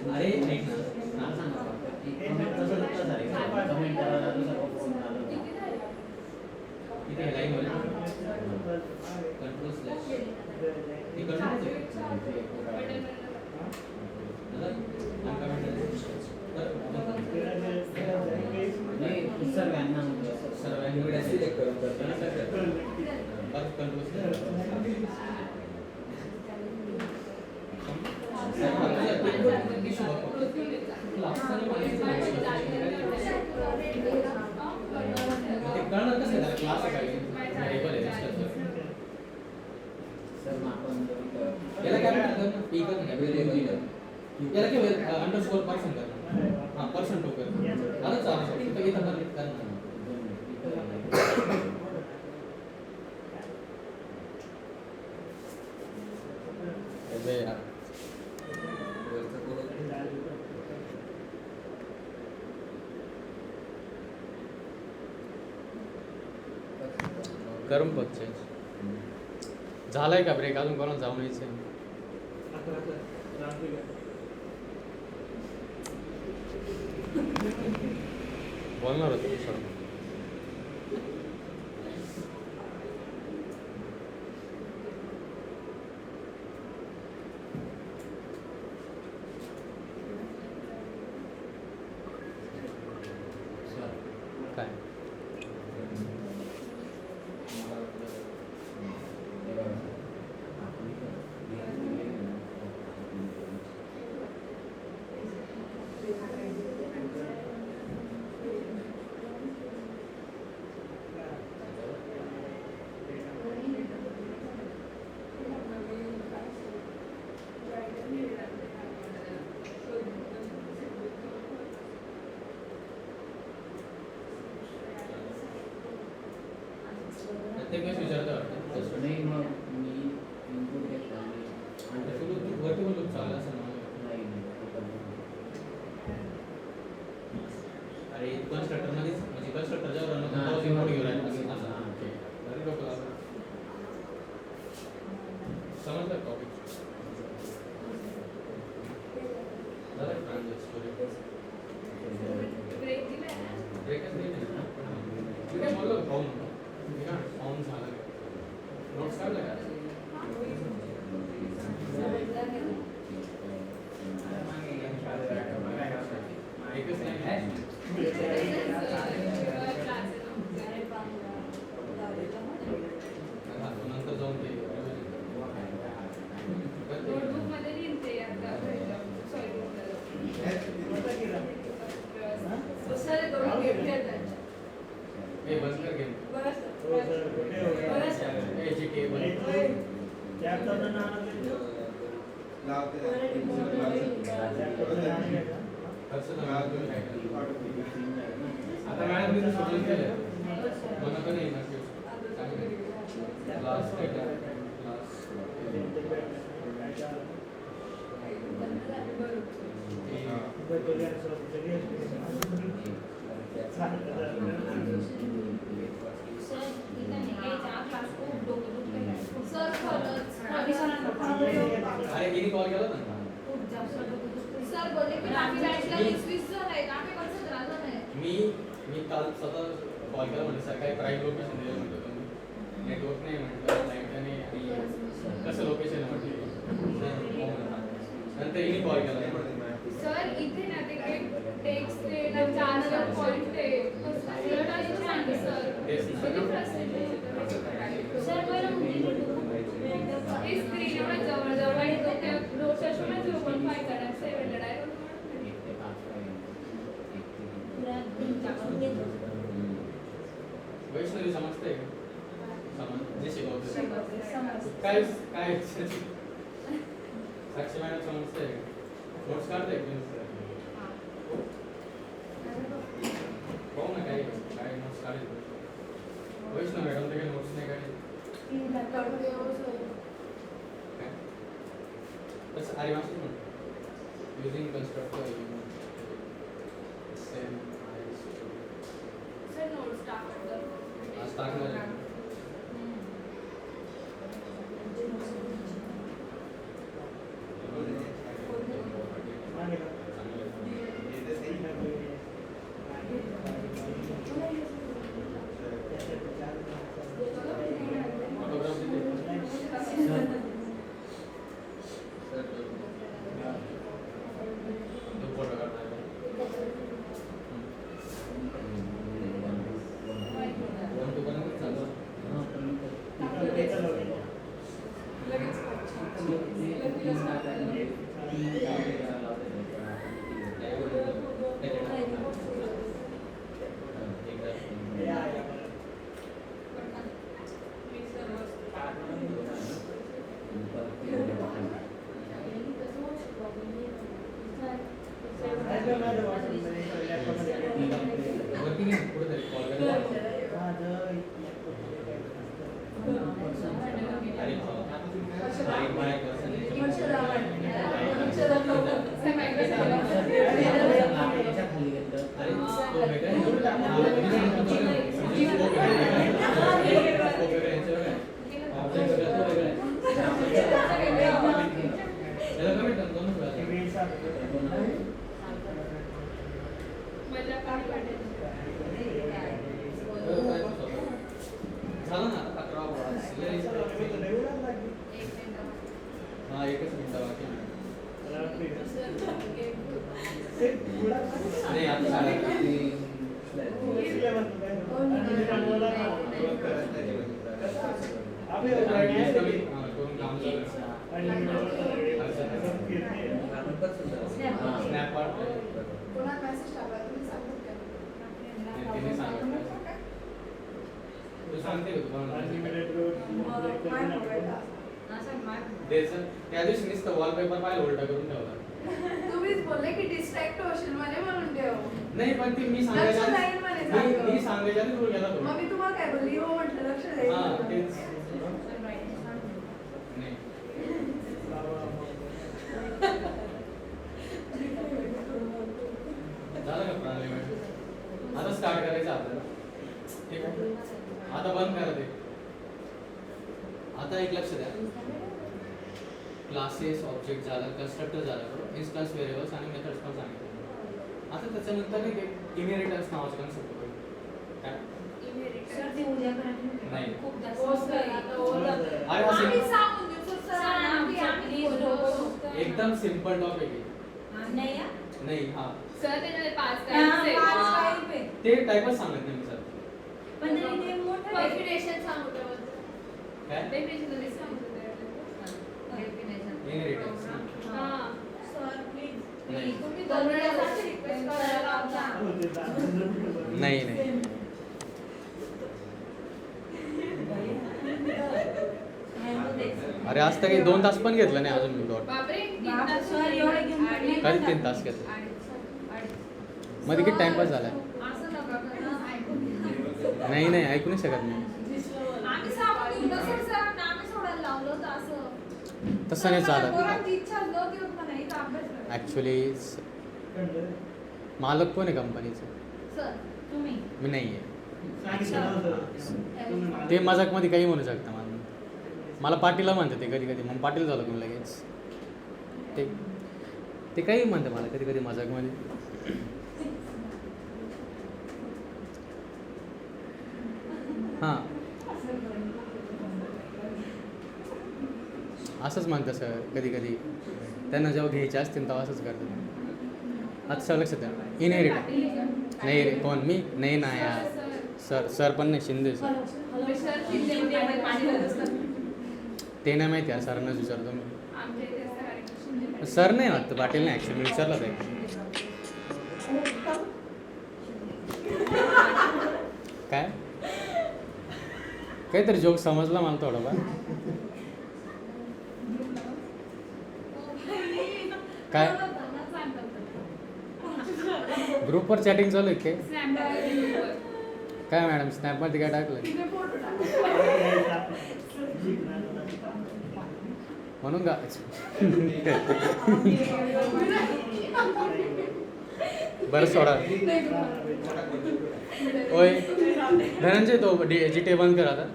अरे ऐक ना, इथे लाईन कंट्रोल स्लॅश याला काय अंडरस्कोर पर्सन करणार. हां, पर्सन टू कर. आता चालू इथं इथं करणार. करून बघ चेंज. झालाय का ब्रेक? अजून कोणाला जाऊन यायचं आहे? बोलणार होतो सर. काय प्रत्येक वेळेस विचारतो वाटतं तसं
नाही, मग मी इनपुट घेतला
आणि त्याचं लूप वरती पण लूप चालला असं मला.
नाही.
अरे कन्स्ट्रक्टरमध्येच म्हणजे कन्स्ट्रक्टरच्या रन
हां,
होतो इनपुट घेऊन राहिला
हां,
असं.
हां, ते.
अरे डोकं लागलं. समजलं टॉपिक? झालं ट्रान्झॅक्शन ब्रेकच नाही ना. मी काय बोललो पाहून मी का पाहून झालं नोट्स काढलं का? एकच नाही नंतर जाऊन ते
नोटबुकमध्ये लिहिते आता सर करून घेतले
हे बंद कर गेम. हे जे के बंद आता मॅडम मी सोडून केलं मला पण नाही क्लास अरे किती कॉल केला ना
सर बोलले की आम्ही बॅचला 20 जण आहेत आम्ही कसं राहणार नाही
मी काल स्वतः कॉल केला म्हणजे सर काय प्राईम लोकेशन दिलं म्हणतो तुम्ही नेटवर्क नाही म्हटलं लाईट नाही आणि कसं लोकेशन आहे म्हटलं नंतर हिने कॉल केला
सर इथे ना ते टेक्स्ट ते चॅनल पॉइंट ते सर बरं इस स्क्रीन में जवळ जवळ येतो ते रोटेशन में 0.5 करायचं आहे वेळ डायरेक्ट
वैष्णवी समजते समज जे शिकवते काय काय साक्षी मॅडम समजते नोट्स काढते पाहू ना काय काय नोट्स काढेल वैष्णव मॅडम काही नोट्स नाही काढेल बस अरे मास्टर म्हणतो युजिंग कन्स्ट्रक्टर
सर नोट्स टाकतो
आज टाकणार आहे.
मजा काय वाटायची.
झालं ना आता 11 वाजले. हा एकच मिनिटं बाकी आहे. नाही आता त्या दिवशी नुसतं वॉलपेपर पाहिलं उलटा करून ठेवला.
तुम्हीच बोलले की डिस्ट्रॅक्ट होशील म्हणे म्हणून ठेव.
नाही पण ती मी
लक्ष
सांगायच्या
जाईल म्हणे जागेवर.
मी सांगायच्या आधी तू गेला तो.
मग मी तुम्हाला काय बोलली हो म्हटलं लक्ष
हा
जाईल.
तेच नाही झालं का प्रणाली मॅडम? आता स्टार्ट करायचं आपल्याला. ठीक आहे आता बंद करा ते. आता एक लक्ष द्या. क्लासेस ऑब्जेक्ट झालं, कन्स्ट्रक्टर झालं, इन्स्टन्स व्हेरिएबल्स आणि मेथड्स पण सांगितलं. आता त्याच्यानंतर नाही ते इनहेरिटन्स नावाचं कन्सेप्ट होतं. काय
Inheritance.
नाही.
खूप जास्त
अरे असं
आम्ही सांगून देऊ, सर, सर, आम्ही बोलू.
एकदम सिम्पल टॉपिक आहे. नाही हा
सर त्याच्यामध्ये 5
पाच
टाइप्स
आहे.
ते टाईपच सांगत नाही मी सर.
डेफिनेशन सांगू का?
काय
डेफिनेशन मध्ये सांगू
इनहेरिटन्स
हां
सर, प्लीज.
नाही
तुम्ही दोन वेळा रिक्वेस्ट करायला लावता.
नाही नाही अरे आज तर काही 2 तास पण घेतलं नाही अजून मी डॉट.
बापरे
बापरे, सर, एवढे घेऊन पडले.
कधी 3 तास घेतले मध्ये किती टाइमपास झाला.
असं नका करा.
नाही नाही ऐकू नाही शकत मी.
आम्ही सांगून देऊ ना सर, सरांना आम्ही सोडायला लावलं होतं असं.
तसं नाही चालत.
पोरांची इच्छा नव्हती होत मला इथं अभ्यास करायला.
ॲक्च्युली मालक कोण आहे कंपनीचं?
सर तुम्ही
मी नाही आहे. ते मजाकमध्ये काही म्हणू शकतं मला पाटीलला म्हणते ते कधी कधी. मग पाटील झालं कोण लगेच. ते काही म्हणते मला कधी कधी मजाकमध्ये. हां असंच म्हणतं सर कधी कधी. त्यांना जेव्हा घ्यायचे असतील तेव्हा असंच करतात. आता सर लक्षात द्या. इनहेरिटन्स नाही रे कोण मी नाही ना यार. सर पण नाही शिंदे सर.
सर शिंदे पाटील
ते नाही माहिती आहे सरांनाच विचारतो मी.
आमच्या इथे असं कार्यक्रम
सर नाही वाटतं पाटील नाही ॲक्च्युली विचारलं ते. काय काहीतरी जोक समजला मला थोडाफार. काय ग्रुपवर चॅटिंग चालू आहे काय? काय मॅडम स्नॅपमध्ये काय टाकलं
तिथे फोटो टाका.
म्हणून का बरं सोडा. ओय धनंजय तो GTA बंद कर आता.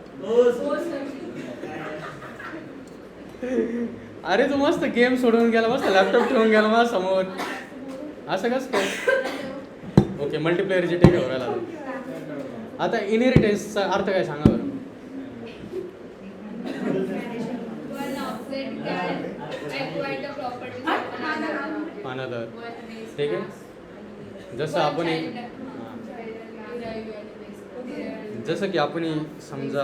अरे तू मस्त गेम सोडून गेला, मस्त लॅपटॉप ठेवून गेला माझ्या समोर. असं कसं काय? ओके मल्टीप्लेअर GTA घेऊन राहिला तू. आता इनहेरिटन्सचा अर्थ काय सांगा बरं. अनदर ठीक आहे. जसं आपण जसं की आपण समजा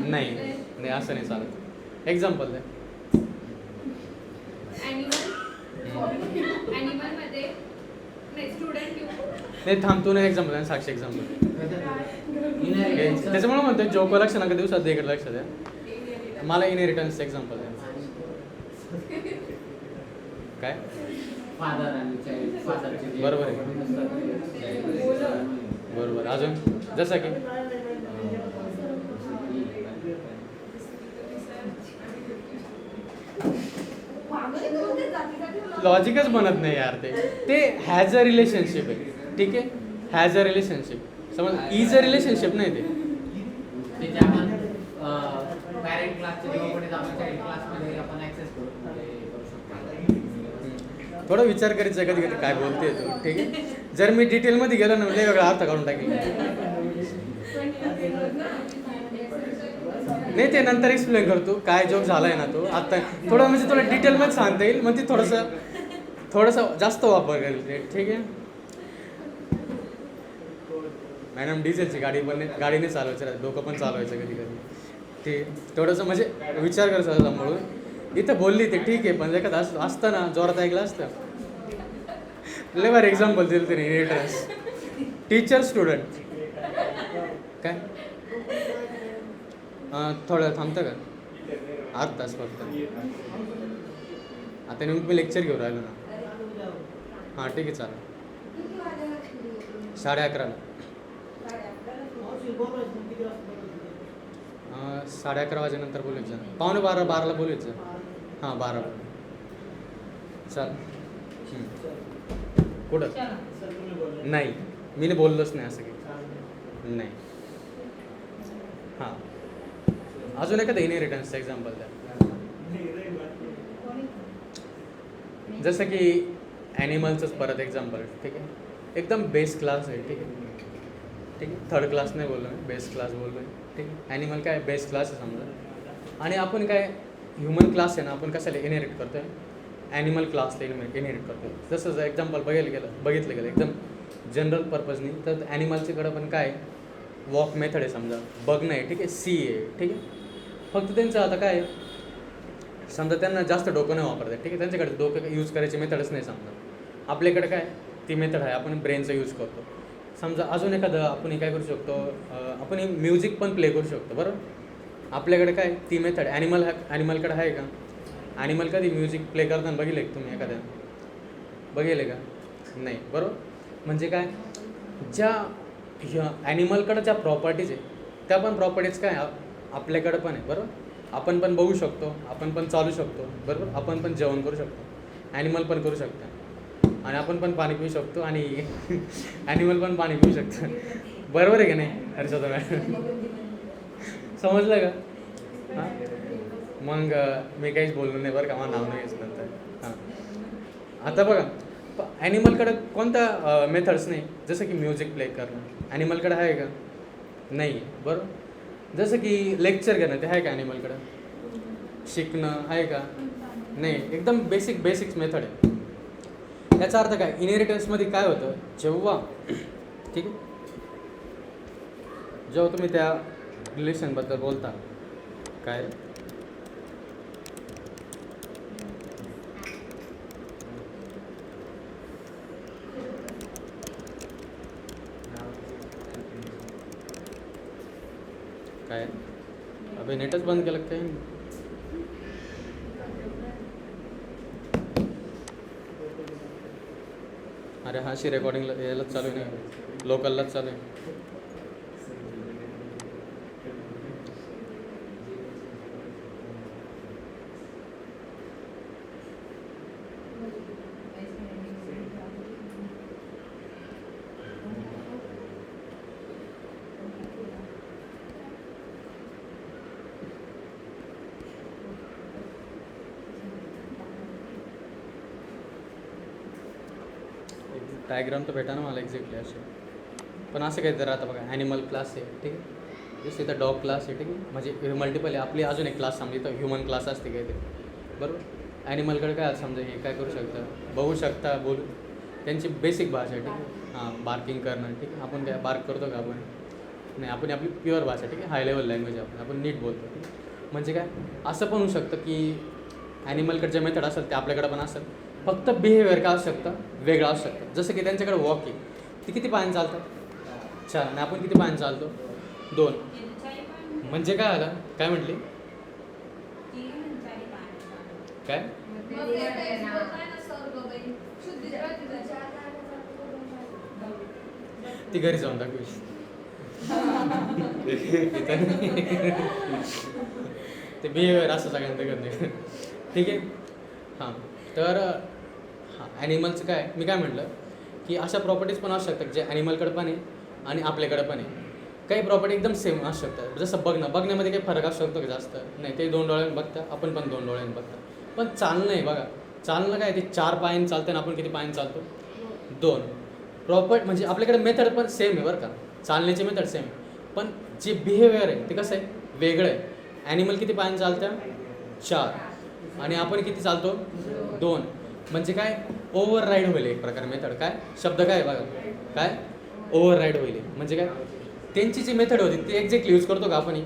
नाही नाही असं नाही चालत. एक्झाम्पल द्या. नाही थांबतो नाही एक्झाम्पल द्या. साक्षी एक्झाम्पल. त्याच्यामुळे म्हणतो जोक लक्ष नका दिवसात इकडे लक्ष द्या. मला इनहेरिटन्स एक्झाम्पल द्या. काय
फादर आणि चाइल्ड. फादरचे
बरोबर आहे. बरोबर अजून जसं की लॉजिकच बनत नाही यार. ते हॅज अ रिलेशनशिप आहे. ठीक आहे हॅज अ रिलेशनशिप समज इज अ रिलेशनशिप नाही ते.
त्याच्या आपण पॅरेंट क्लासच्या जेव्हा पण आपण चाइल्ड क्लासमध्ये आपण ऍक्सेस करू शकतो.
थोडं विचार करायचं कधी कधी काय बोलते तू, ठीक आहे. जर मी डिटेलमध्ये गेलो ना लय वेगळा अर्थ काढून टाकेल. नाही ते नंतर एक्सप्लेन करतो काय जोक झालाय ना तो आता थोडं म्हणजे तुला डिटेलमध्ये सांगता येईल मग ती थोडंसं जास्त वापर करेल ते, ठीक आहे. मॅडम डिझेलची गाडीने चालवायचं, डोकं पण चालवायचं कधी कधी, ते थोडंसं म्हणजे विचार करायचं सांभाळून. इथं बोलली ते ठीक आहे पण एखादं असतं ना जोरात ऐकलं असतं. लय बार एक्झाम्पल दिलं तरी इनहेरिटन्स. टीचर स्टुडंट काय थोडं थांबतं का, 8 तास फक्त. आता नेमकं मी लेक्चर घेऊन राहिलो ना. हां ठीक आहे चालेल. 11:30 11:30 वाजेनंतर बोलायचं. 11:45 बोलायचं. हां 12 चाल. कुठं नाही मी बोललोच नाही असं काही नाही. हां अजून एखादं इनहेरिटन्सचं एक्झाम्पल द्या. जसं की ॲनिमलचंच परत एक्झाम्पल, ठीक आहे. एकदम बेस क्लास आहे, ठीक आहे. ठीक आहे 3rd क्लास नाही बोललो मी, बेस क्लास बोललो आहे, ठीक आहे. ॲनिमल काय बेस क्लास आहे समजा. आणि आपण काय ह्युमन क्लास आहे ना आपण कशाला इनहेरिट करतो आहे, ॲनिमल क्लासला इनहेरिट करतो आहे. जसं जर एक्झाम्पल बघितलं गेलं एकदम जनरल पर्पजनी तर ॲनिमलच्याकडं पण काय वॉक मेथड आहे समजा, बघणं आहे, ठीक आहे. सी आहे, ठीक आहे. फक्त त्यांचं आता काय समजा त्यांना जास्त डोकं नाही वापरतात, ठीक आहे. त्यांच्याकडे डोकं यूज करायची मेथडच नाही समजा. आपल्याकडे काय ती मेथड आहे, आपण ब्रेनचा यूज करतो समजा. अजून एखादं आपण काय करू शकतो, आपण म्युझिक पण प्ले करू शकतो बरोबर. आपल्याकडे काय ती मेथड ॲनिमलकडे आहे का. ॲनिमल कधी म्युझिक प्ले करताना बघितलं का तुम्ही एखाद्या, बघितलं का नाही बरोबर. म्हणजे काय ज्या ॲनिमलकडं ज्या प्रॉपर्टीज आहे त्या पण प्रॉपर्टीज काय आपल्याकडं पण आहे बरोबर. आपण पण बघू शकतो, आपण पण चालू शकतो बरोबर. आपण पण जेवण करू शकतो, ॲनिमल पण करू शकतो. आणि आपण पण पाणी पिऊ शकतो आणि ॲनिमल पण पाणी पिऊ शकतं बरोबर आहे का नाही हर्षदा मॅडम. समजलं का. हां मग मी काहीच बोललो नाही बरं का, मला नाव नाही घ्यायचं नंतर. हां आता बघा ॲनिमलकडं कोणत्या मेथड्स नाही. जसं की म्युझिक प्ले करणं ॲनिमलकडं आहे का नाही बरोबर. जसं की लेक्चर घेणं ते आहे का ॲनिमलकडं. शिकणं आहे का नाही. एकदम बेसिक्स मेथड आहे. याचा अर्थ काय इनहेरिटन्समध्ये काय होतं जेव्हा, ठीक आहे, जेव्हा तुम्ही त्या रिलेशनबद्दल बोलता काय काय अबे नेटच बंद केलं काय. अरे हा शी रेकॉर्डिंगला यायलाच चालू नाही, लोकललाच चालू आहे. डायग्राम तर भेटा ना मला एक्झॅक्टली असे. पण असं काहीतरी राहतं बघा ॲनिमल क्लास आहे, ठीक आहे. जसं इथं डॉग क्लास आहे, ठीक आहे. म्हणजे मल्टिपल आहे. आपली अजून एक क्लास समजा इथं ह्युमन क्लास असते काहीतरी बरोबर. ॲनिमलकडे काय समजा हे काय करू शकता, बघू शकता, बोलू, त्यांची बेसिक भाषा आहे, ठीक आहे. हां बार्किंग करणं, ठीक आहे. आपण काय बार्क करतो का आपण नाही, आपण आपली प्युअर भाषा, ठीक आहे. हाय लेवल लँग्वेज आपण नीट बोलतो, ठीक आहे. म्हणजे काय असं पण होऊ शकतं की ॲनिमलकडे जे मेथड असेल ते आपल्याकडे पण असेल, फक्त बिहेवियर काय असू शकतं वेगळं असू शकतं. जसं की त्यांच्याकडे वॉक आहे, ती किती पायाने चालतात 4 आणि आपण किती पायाने चालतो 2. म्हणजे काय आलं काय म्हटली काय ती घरी जाऊन दाखवी. ते बिहेवियर असं सगळ्यांचं करणे, ठीक आहे. हां तर हां ॲनिमलचं काय मी काय म्हटलं की अशा प्रॉपर्टीज पण असू शकतात जे ॲनिमलकडे पण आहे आणि आपल्याकडे पण आहे. काही प्रॉपर्टी एकदम सेम असू शकतात. जसं बघण्यामध्ये काही फरक असू शकतो का जास्त नाही. ते 2 डोळ्यांनी बघता, आपण पण 2 डोळ्यांनी बघता. पण चालणं आहे बघा, चालणं काय ते 4 पायांनी चालतं आणि आपण किती पायांनी चालतो? 2. म्हणजे आपल्याकडे मेथड पण सेम आहे बरं का, चालण्याची मेथड सेम आहे, पण जे बिहेवियर आहे ते कसं आहे वेगळं आहे. ॲनिमल किती पायांनी चालतं? 4. आणि आपण किती चालतो? 2. म्हणजे काय ओव्हर राईड होईल एक प्रकारे मेथड. काय शब्द काय बघा, काय ओव्हर राईड होईल म्हणजे काय त्यांची जी मेथड होती ती एक्झॅक्टली यूज करतो का आपण?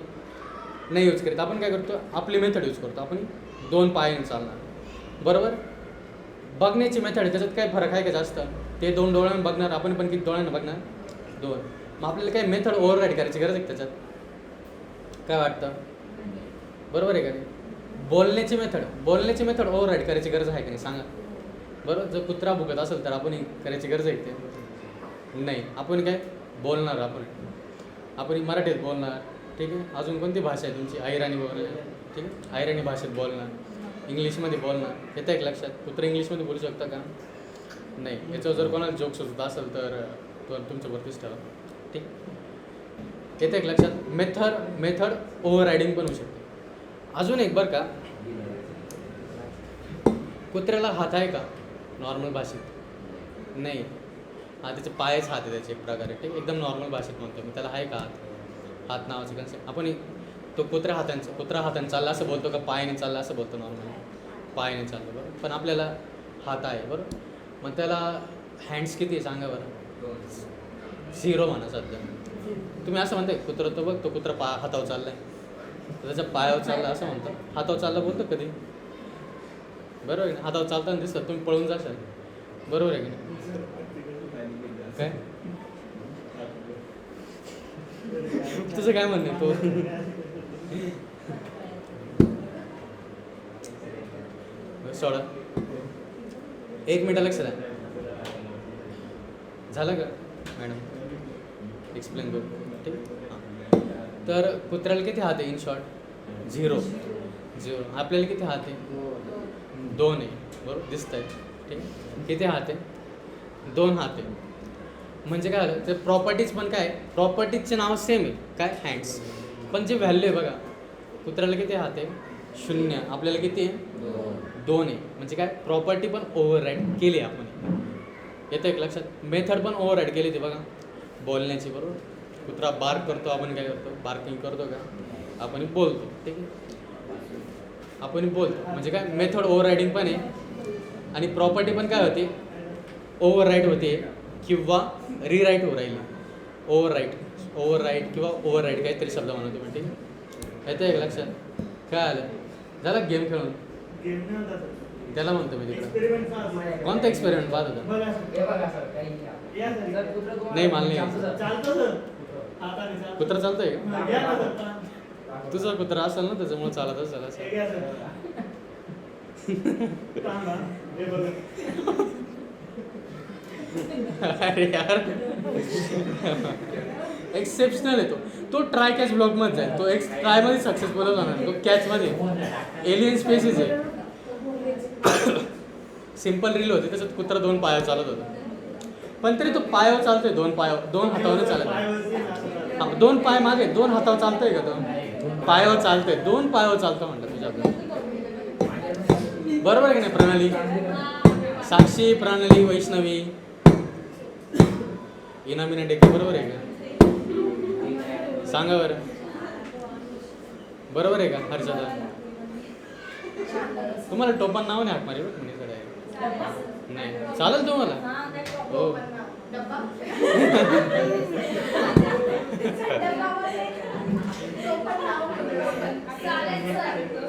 नाही यूज करीत. आपण काय करतो? आपली मेथड यूज करतो. आपण 2 पायाने चालणार बरोबर. बघण्याची मेथड आहे त्याच्यात काय फरक आहे का जास्त? ते 2 डोळ्यांना बघणार, आपण पण किती डोळ्यांना बघणार? 2. मग आपल्याला काय मेथड ओव्हर राईड करायची गरज आहे त्याच्यात? काय वाटतं? बरोबर आहे का नाही? बोलण्याची मेथड ओव्हर राईड करायची गरज आहे का नाही सांगा बरोबर. जर कुत्रा भुकत असेल तर आपण करायची गरज आहे ते नाही. आपण काय बोलणार, आपण मराठीत बोलणार, ठीक आहे. अजून कोणती भाषा आहे तुमची? अहिराणी बोलणार, ठीक आहे. अहिराणी भाषेत बोलणार, इंग्लिशमध्ये बोलणार. येतं एक लक्षात? कुत्रा इंग्लिशमध्ये बोलू शकता का? नाही. याच्यावर जर कोणाला जोक सुचत असेल तर तुमच्यावरतीच ठेवा, ठीक. येतं एक लक्षात? मेथड ओव्हर रायडिंग पण होऊ शकते. अजून एक बरं का, कुत्र्याला हात आहे का नॉर्मल भाषेत? नाही. त्याचे पायच हात आहे त्याचे एक प्रकारे, ठीक. एकदम नॉर्मल भाषेत म्हणतो मी त्याला आहे का हात नावाचं कन्सेप्ट. आपण तो कुत्रा हाताने चालला असं बोलतो का पायाने चालला असं बोलतो? नॉर्मली पायाने चाललं बरोबर. पण आपल्याला हात आहे बरोबर. मग त्याला हँड्स किती आहे सांगा बरं? 0 म्हणा सध्या. तुम्ही असं म्हणताय कुत्रा तो बघ, तो कुत्रा हातावर चाललाय, त्याच्या पायावर चालला असं म्हणतो. हातावर चालला बोलतो कधी? बरोबर आहे. हातावर चालताना दिसतं तुम्ही पळून जाशाल, बरोबर आहे की नाही? काय तुझं काय म्हणणं आहे? तो सोडा, 1 मिनिट लक्ष द्या. झालं का मॅडम? एक्सप्लेन करू, ठीक. हां. तर कुत्र्याला किती हात आहे? In short 0. आपल्याला किती हात आहे? 2 आहे बरोबर, दिसत आहे, ठीक. किती हात आहे? 2 हात आहे. म्हणजे काय झालं ते प्रॉपर्टीज पण काय, प्रॉपर्टीजचे नाव सेम आहे काय, हँड्स. पण जे व्हॅल्यू आहे बघा, कुत्र्याला किती हात आहे? 0. आपल्याला किती आहे? 2 आहे. म्हणजे काय प्रॉपर्टी पण ओव्हर राईड केली आपण. येतं एक लक्षात? मेथड पण ओव्हर राईड केली ती बघा बोलण्याची बरोबर. कुत्रा बार्क करतो, आपण काय करतो? बार्किंग करतो का? आपण बोलतो, ठीक आहे. आपण बोलतो म्हणजे काय मेथड ओव्हर रायडिंग पण आहे आणि प्रॉपर्टी पण काय होते? ओव्हर राईट होते किंवा रिराईट होऊ राहिली. ओव्हर राईट किंवा ओव्हर राईट काहीतरी शब्द म्हणतो तुम्ही, ठीक आहे. येतं एक लक्षात? काय आलं? झालं गेम खेळून? त्याला म्हणतो मी तिकडं. कोणता एक्सपेरिमेंट पाहत होता? नाही मला नाही. कुत्रा चालतोय का? तुझा कुत्रा असेल ना त्याच्यामुळे चालत असेल असं. अरे यार एक्सेप्शनल आहे तो ट्राय कॅच ब्लॉकमध्ये जाईल. तो ट्रायमध्ये सक्सेसफुल होणार, तो कॅचमध्ये एलियन स्पेसिस आहे. सिम्पल रील होती त्याच्यात कुत्रा 2 पायावर चालत होता, पण तरी तो पायावर चालतोय. 2 पायावर, 2 हातावर चालत. 2 पाय मागे, 2 हातावर चालतोय का? 2 पायावर चालतोय, 2 पायावर चालतं म्हटलं तुझ्याकडे. बरोबर आहे की नाही? प्रणाली, साक्षी, प्रणाली, वैष्णवी, इनामिना डेके, बरोबर आहे का? सांगा बरं, बरोबर आहे का? हर्षदा, तुम्हाला टोपण नाव नाही हाक मारी बरं नाही चालेल तुम्हाला? हो.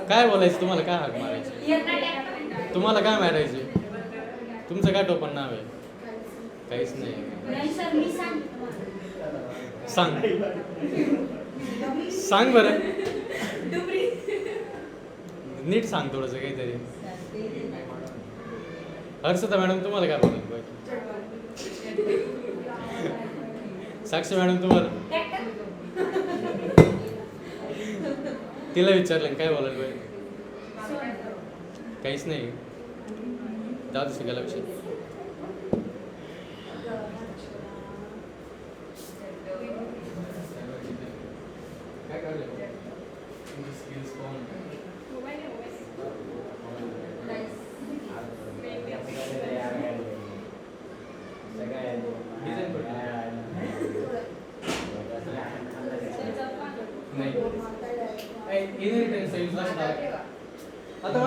काय बोलायचं तुम्हाला? काय हाक मारायची? तुम्हाला काय मारायचे? तुमचं काय टोपण नाव आहे? काहीच नाही. सांग बरं, नीट सांग थोडंसं काहीतरी. हर्षदा मॅडम तुम्हाला काय बोलायला पाहिजे? साक्षी मॅडम तुम्हाला? तिला विचारलं काय बोलायला पाहिजे? काहीच नाही. जाऊ दे शिकायला लक्ष.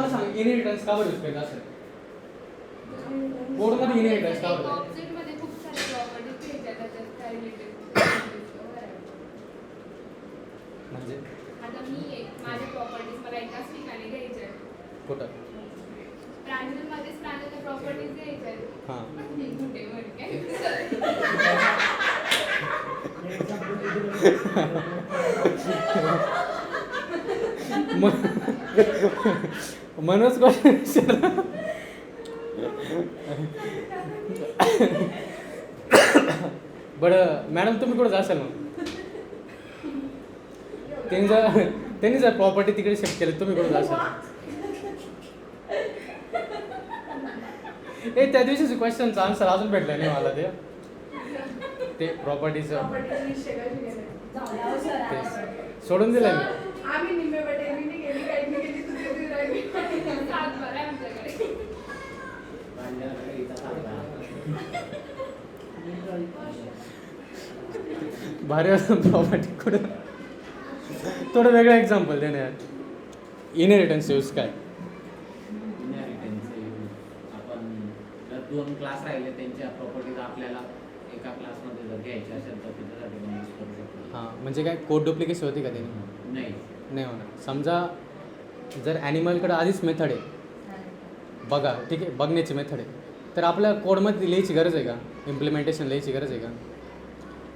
मला सांग इनहेरिटन्स का बरं यूज करायचं असेल? कोडमध्ये इनहेरिटन्स का बरं?
ऑब्जेक्टमध्ये खूप सारे प्रॉपर्टीज घ्यायच्या त्याच्यात काय रिलेटेड
म्हणजे
आता मी एक माझ्या प्रॉपर्टीज मला एकाच ठिकाणी घ्यायच्या आहेत.
कुठं?
प्रांजलमध्येच प्रांजलच्या प्रॉपर्टीज घ्यायच्या आहेत.
हां
मी कुठे म्हणते
मनोज क्वेश्चन बरं मॅडम तुम्ही कुठं जाशाल मग? त्यांनी जर प्रॉपर्टी तिकडे शिफ्ट केली तुम्ही कुठं जाशाल? ए त्या दिवशीचं क्वेश्चनचा आन्सर अजून भेटलं नाही मला ते प्रॉपर्टीचं सोडून दिलं मी.
आम्ही निम्मे बटे मी नाही गेली काही नाही गेली तुझी तुझी राहिली
सात बरं आहे आमच्याकडे.
भांड्याकडे इथं सांगा.
भारी प्रॉपर्टी कुठं थोडं वेगळं एक्झाम्पल देणे यार. इनहेरिटन्स यूज काय?
इनहेरिटन्सचे आपण जर 2 क्लास राहिले त्यांच्या प्रॉपर्टीज आपल्याला एका क्लासमध्ये जर घ्यायचे असेल तर त्याच्यासाठी पण यूज करू शकतो.
हां म्हणजे काय कोड डुप्लिकेशन होती का त्याने?
नाही
नाही होणार. समजा जर ॲनिमलकडे आधीच मेथड आहे बघा ठीक आहे बघण्याची मेथड आहे तर आपल्या कोडमध्ये लिहायची गरज आहे का? इम्प्लिमेंटेशन लिहायची गरज आहे का?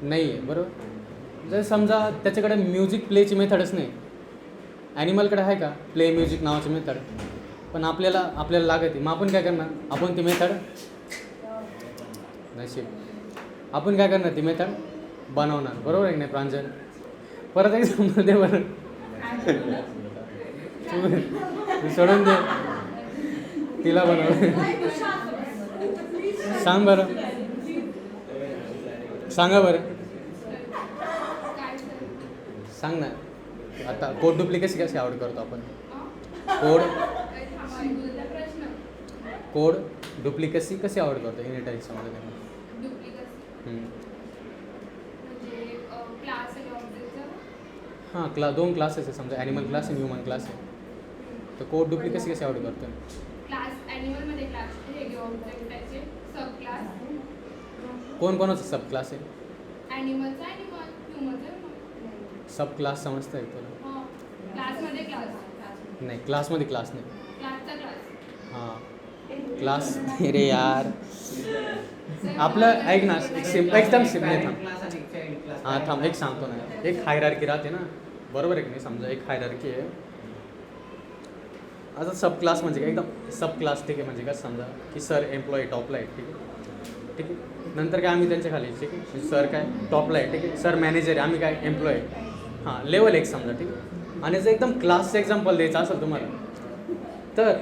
नाही आहे बरोबर. जर समजा त्याच्याकडे म्युझिक प्लेची मेथडच नाही ॲनिमलकडे आहे का प्ले म्युझिक नावाची मेथड पण आपल्याला लागत आहे मग आपण काय करणार? आपण ती मेथड नशीब आपण काय करणार? ती मेथड बनवणार बरोबर आहे की नाही प्रांजल? परत एक्झाम्पल दे बरं. तू सोडून दे तिला बनव. सांग बरं सांगा बरं
काय सर?
सांग ना आता कोड डुप्लिकेसी कशी आवड करतो आपण?
अं?
कोड
थांबा, तुझा प्रश्न
कोड डुप्लिकेसी कशी आवड करतो इनहेरिटन्समध्ये?
डुप्लिकेसी म्हणजे क्लास आणि ऑब्जेक्टचा
हां 2 क्लासेस आहे समजा ॲनिमल क्लास आणि ह्युमन क्लास आहे तर कोड डुप्लिकेसी कशी आवड करतो?
क्लास ॲनिमलमध्ये क्लास हे घेऊ ऑब्जेक्ट त्याचे सब क्लास
कोणाचा सब क्लास आहे?
ॲनिमलचा ॲनिमल ह्युमनचा ह्युमन.
सब क्लास समजतं आहे तुला?
हां क्लासमध्ये क्लास
नाही क्लासमध्ये क्लास नाही.
क्लासचा क्लास
हां क्लास रे यार आपलं ऐक ना एकदम सिम्पल थांब.
क्लास आणि चाइल्ड क्लास.
हां थांब एक सांगतो ना एक हायरार्की राहते ना बरोबर आहे की नाही? समजा एक हायरार्की आहे आता सब क्लास म्हणजे काय एकदम सब क्लास ठीक आहे म्हणजे काय समजा की सर एम्प्लॉई टॉपला आहे ठीक आहे ठीक आहे नंतर काय आम्ही त्यांच्या खाली ठीक आहे सर काय टॉपला आहे ठीक आहे सर मॅनेजर आहे आम्ही काय एम्प्लॉय आहे. हां लेवल 1 समजा ठीक आहे आणि जर एकदम क्लासचं एक्झाम्पल द्यायचं असेल तुम्हाला तर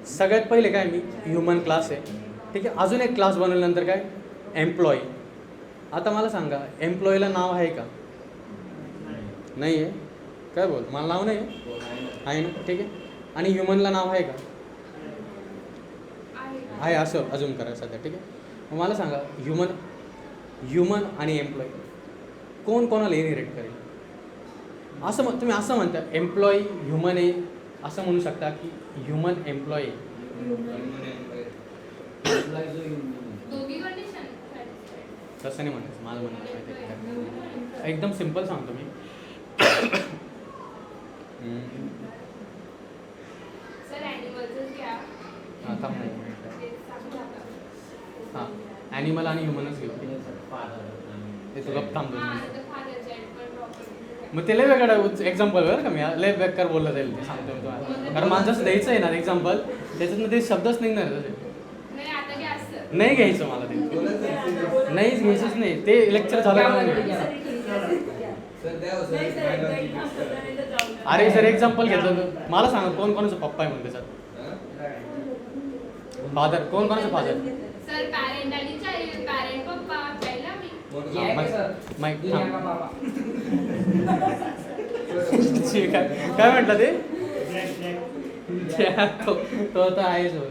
सगळ्यात पहिले काय मी ह्युमन क्लास आहे ठीक आहे अजून एक क्लास बनवल्यानंतर काय एम्प्लॉई. आता मला सांगा एम्प्लॉईला नाव आहे का? नाही आहे. काय बोल मला नाव नाही आहे ना ठीक आहे आणि ह्युमनला नाव आहे का? आहे असं अजून करा सध्या ठीक आहे. मग मला सांगा ह्युमन आणि एम्प्लॉई कोणाला इनहेरिट करेल? असं तुम्ही असं म्हणता एम्प्लॉई ह्युमन आहे असं म्हणू शकता की ह्युमन एम्प्लॉई
दोघी कंडिशन
तसं नाही म्हणायचं मला म्हणायचं एकदम सिम्पल सांगतो मी.
सर ॲनिमलचंच घ्या
हां थांब नाही
ते सांगू नका.
हां ॲनिमल आणि ह्युमनच घेऊ ते तुला थांबतो
हां तर फादरच्या पण प्रॉपर्टी
मग ते लय वेगळं एक्झाम्पल बरं का मी लय बेकार बोललं जाईल ते सांगतो तुम्हाला कारण माझं असं द्यायचं आहे ना एक्झाम्पल त्याच्यातनं ते शब्दच निघणार तसे
नाही आता घ्या सर.
नाही घ्यायचं मला ते नाहीच घ्यायचंच नाही ते लेक्चर झालं का नाही? अरे सर एक्झाम्पल घेतलं तर मला सांगा कोणाचा पप्पा आहे म्हणते सर फादर कोणाचा फादर?
सर पॅरेंट आणि चाइल्ड पॅरेंट पप्पा चाइल्ड आम्ही.
माईक काय म्हटलं ते? तो तर आहेच होय.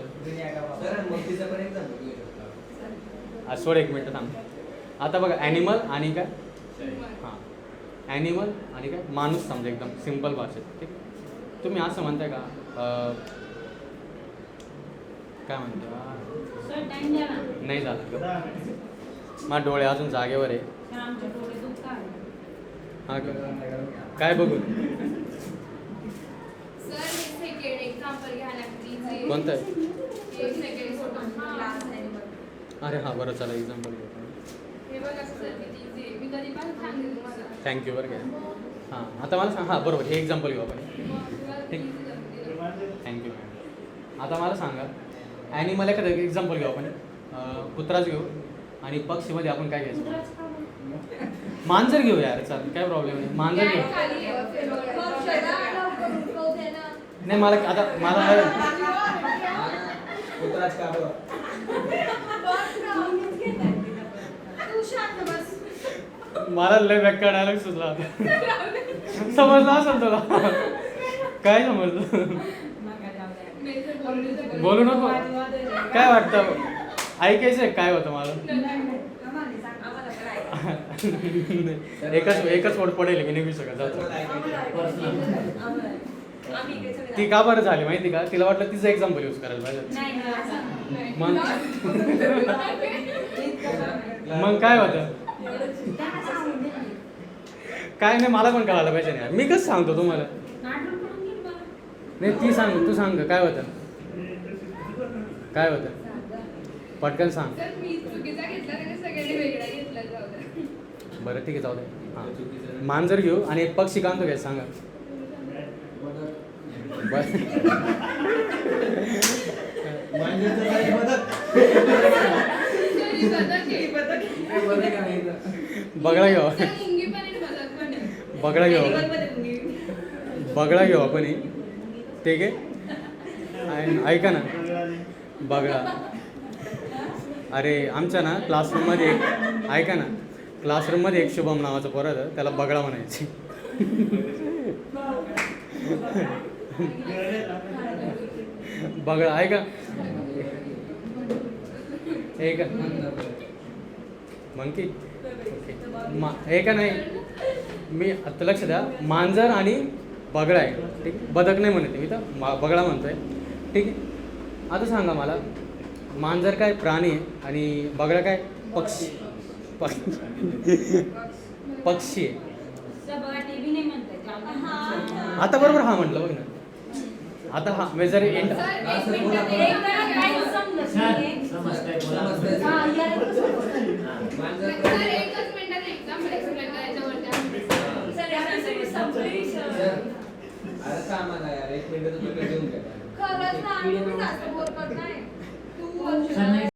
सोड एक मिनटं थांब. आता बघा ॲनिमल आणि काय हां ॲनिमल आणि काय माणूस समजा एकदम सिम्पल भाषेत ठीक तुम्ही असं म्हणताय का काय म्हणतो
सर टाइम द्या ना.
नाही झालं ग. माझे डोळे अजून जागेवर आहे.
सर आमचे डोळे दुखतात.
हा का? काय बघू
सर हे सेकंड एक्झाम्पल घ्या ना प्लीज.
कोणतं आहे?
एक सेकंड फोटो.
अरे हां बरं चला एक्झाम्पल घेऊ.
हे बघा सर किती easy आहे. मी कधी पण सांगते तुम्हाला.
थँक्यू बरं काय. हां आता मला सांग. हां बरोबर हे एक्झाम्पल घेऊ आपण.
मग तुम्हाला
ठीक.
easy जमते.
Thank you ma'am. आता मला सांगा ॲनिमल एखादं एक्झाम्पल घेऊ आपण. कुत्राच घेऊ आणि पक्षीमध्ये आपण काय घ्यायचं?
कुत्राच का बरं?
मांजर घेऊ यार चालेल काय प्रॉब्लेम नाही. मांजर घेऊ.
खाली आहे.
नाही मला आता मला
कुत्राच का बरं?
तू शांत बस.
मला लय बेकार डायलॉग सुचला होता. समजलं असेल तुला. काय समजलं?
नाही सर बोलू शकत.
बोलू नको. काय वाटतं ऐकायचं आहे काय होतं मला? एकच वर्ड पडेल मी निघू शकत जातो. ती का बरं झाली माहिती का? तिला वाटलं तिचं एक्झाम्पल यूज करायला पाहिजे.
नाही नाही असं.
मग मग काय होतं?
त्यांना सांगून दे ना.
काय नाही मला पण कळायला पाहिजे नाही. मी कसं सांगतो तुम्हाला?
नाटक करून घे बरं.
नाही ती सांग तू सांग काय होतं? काय होतं? पटकन सांग.
सर मी चुकीचा घेतला त्याने सगळ्यांनी वेगळा घेतला जाऊ द्या.
बरं ठीक आहे जाऊ दे. हां मांजर घेऊ आणि एक पक्षी कांतो घ्यायचं सांगा. बरं
सर ही बदक आहे.
बगळा घेऊ.
सर मुंगी पण आहे बदक पण आहे.
बगळा घेऊ आपण. बगळा घेऊ आपण ही. ठीक आहे आणि ऐका ना बगळा. अरे आमच्या ना क्लासरूममध्ये एक ऐका ना क्लासरूममध्ये एक शुभम नावाचं पोरं होतं त्याला बगळा म्हणायचे. बगळा ऐका ऐका मंकी ओके ऐका नाही मी आता लक्ष द्या मांजर आणि बगळा आहे ठीक आहे. बदक नाही म्हणते मी तर बगळा म्हणतोय ठीक आहे. आता सांगा मला मांजर काय प्राणी आहे आणि बगळा काय पक्षी पक्षी आहे.
सर बघा टीव्ही नाही म्हणताय.
आता बरोबर हा म्हटलं बघ ना. आता हा मी जर एंड
सर एक मिनिटात
एक जण काय समजत नाहीये.
समजतंय
हा, याला कसं समजतं?
सर एकच मिनिटात एक्झाम्पल एक्सप्लेन करायच्यावरती
सर यासाठी संपली सर.
अरे कामाला यार 1 मिनिट तुला देऊन घ्या.
खरंच ना आम्ही पण जास्त बोलत नाही. तू
सर, नाही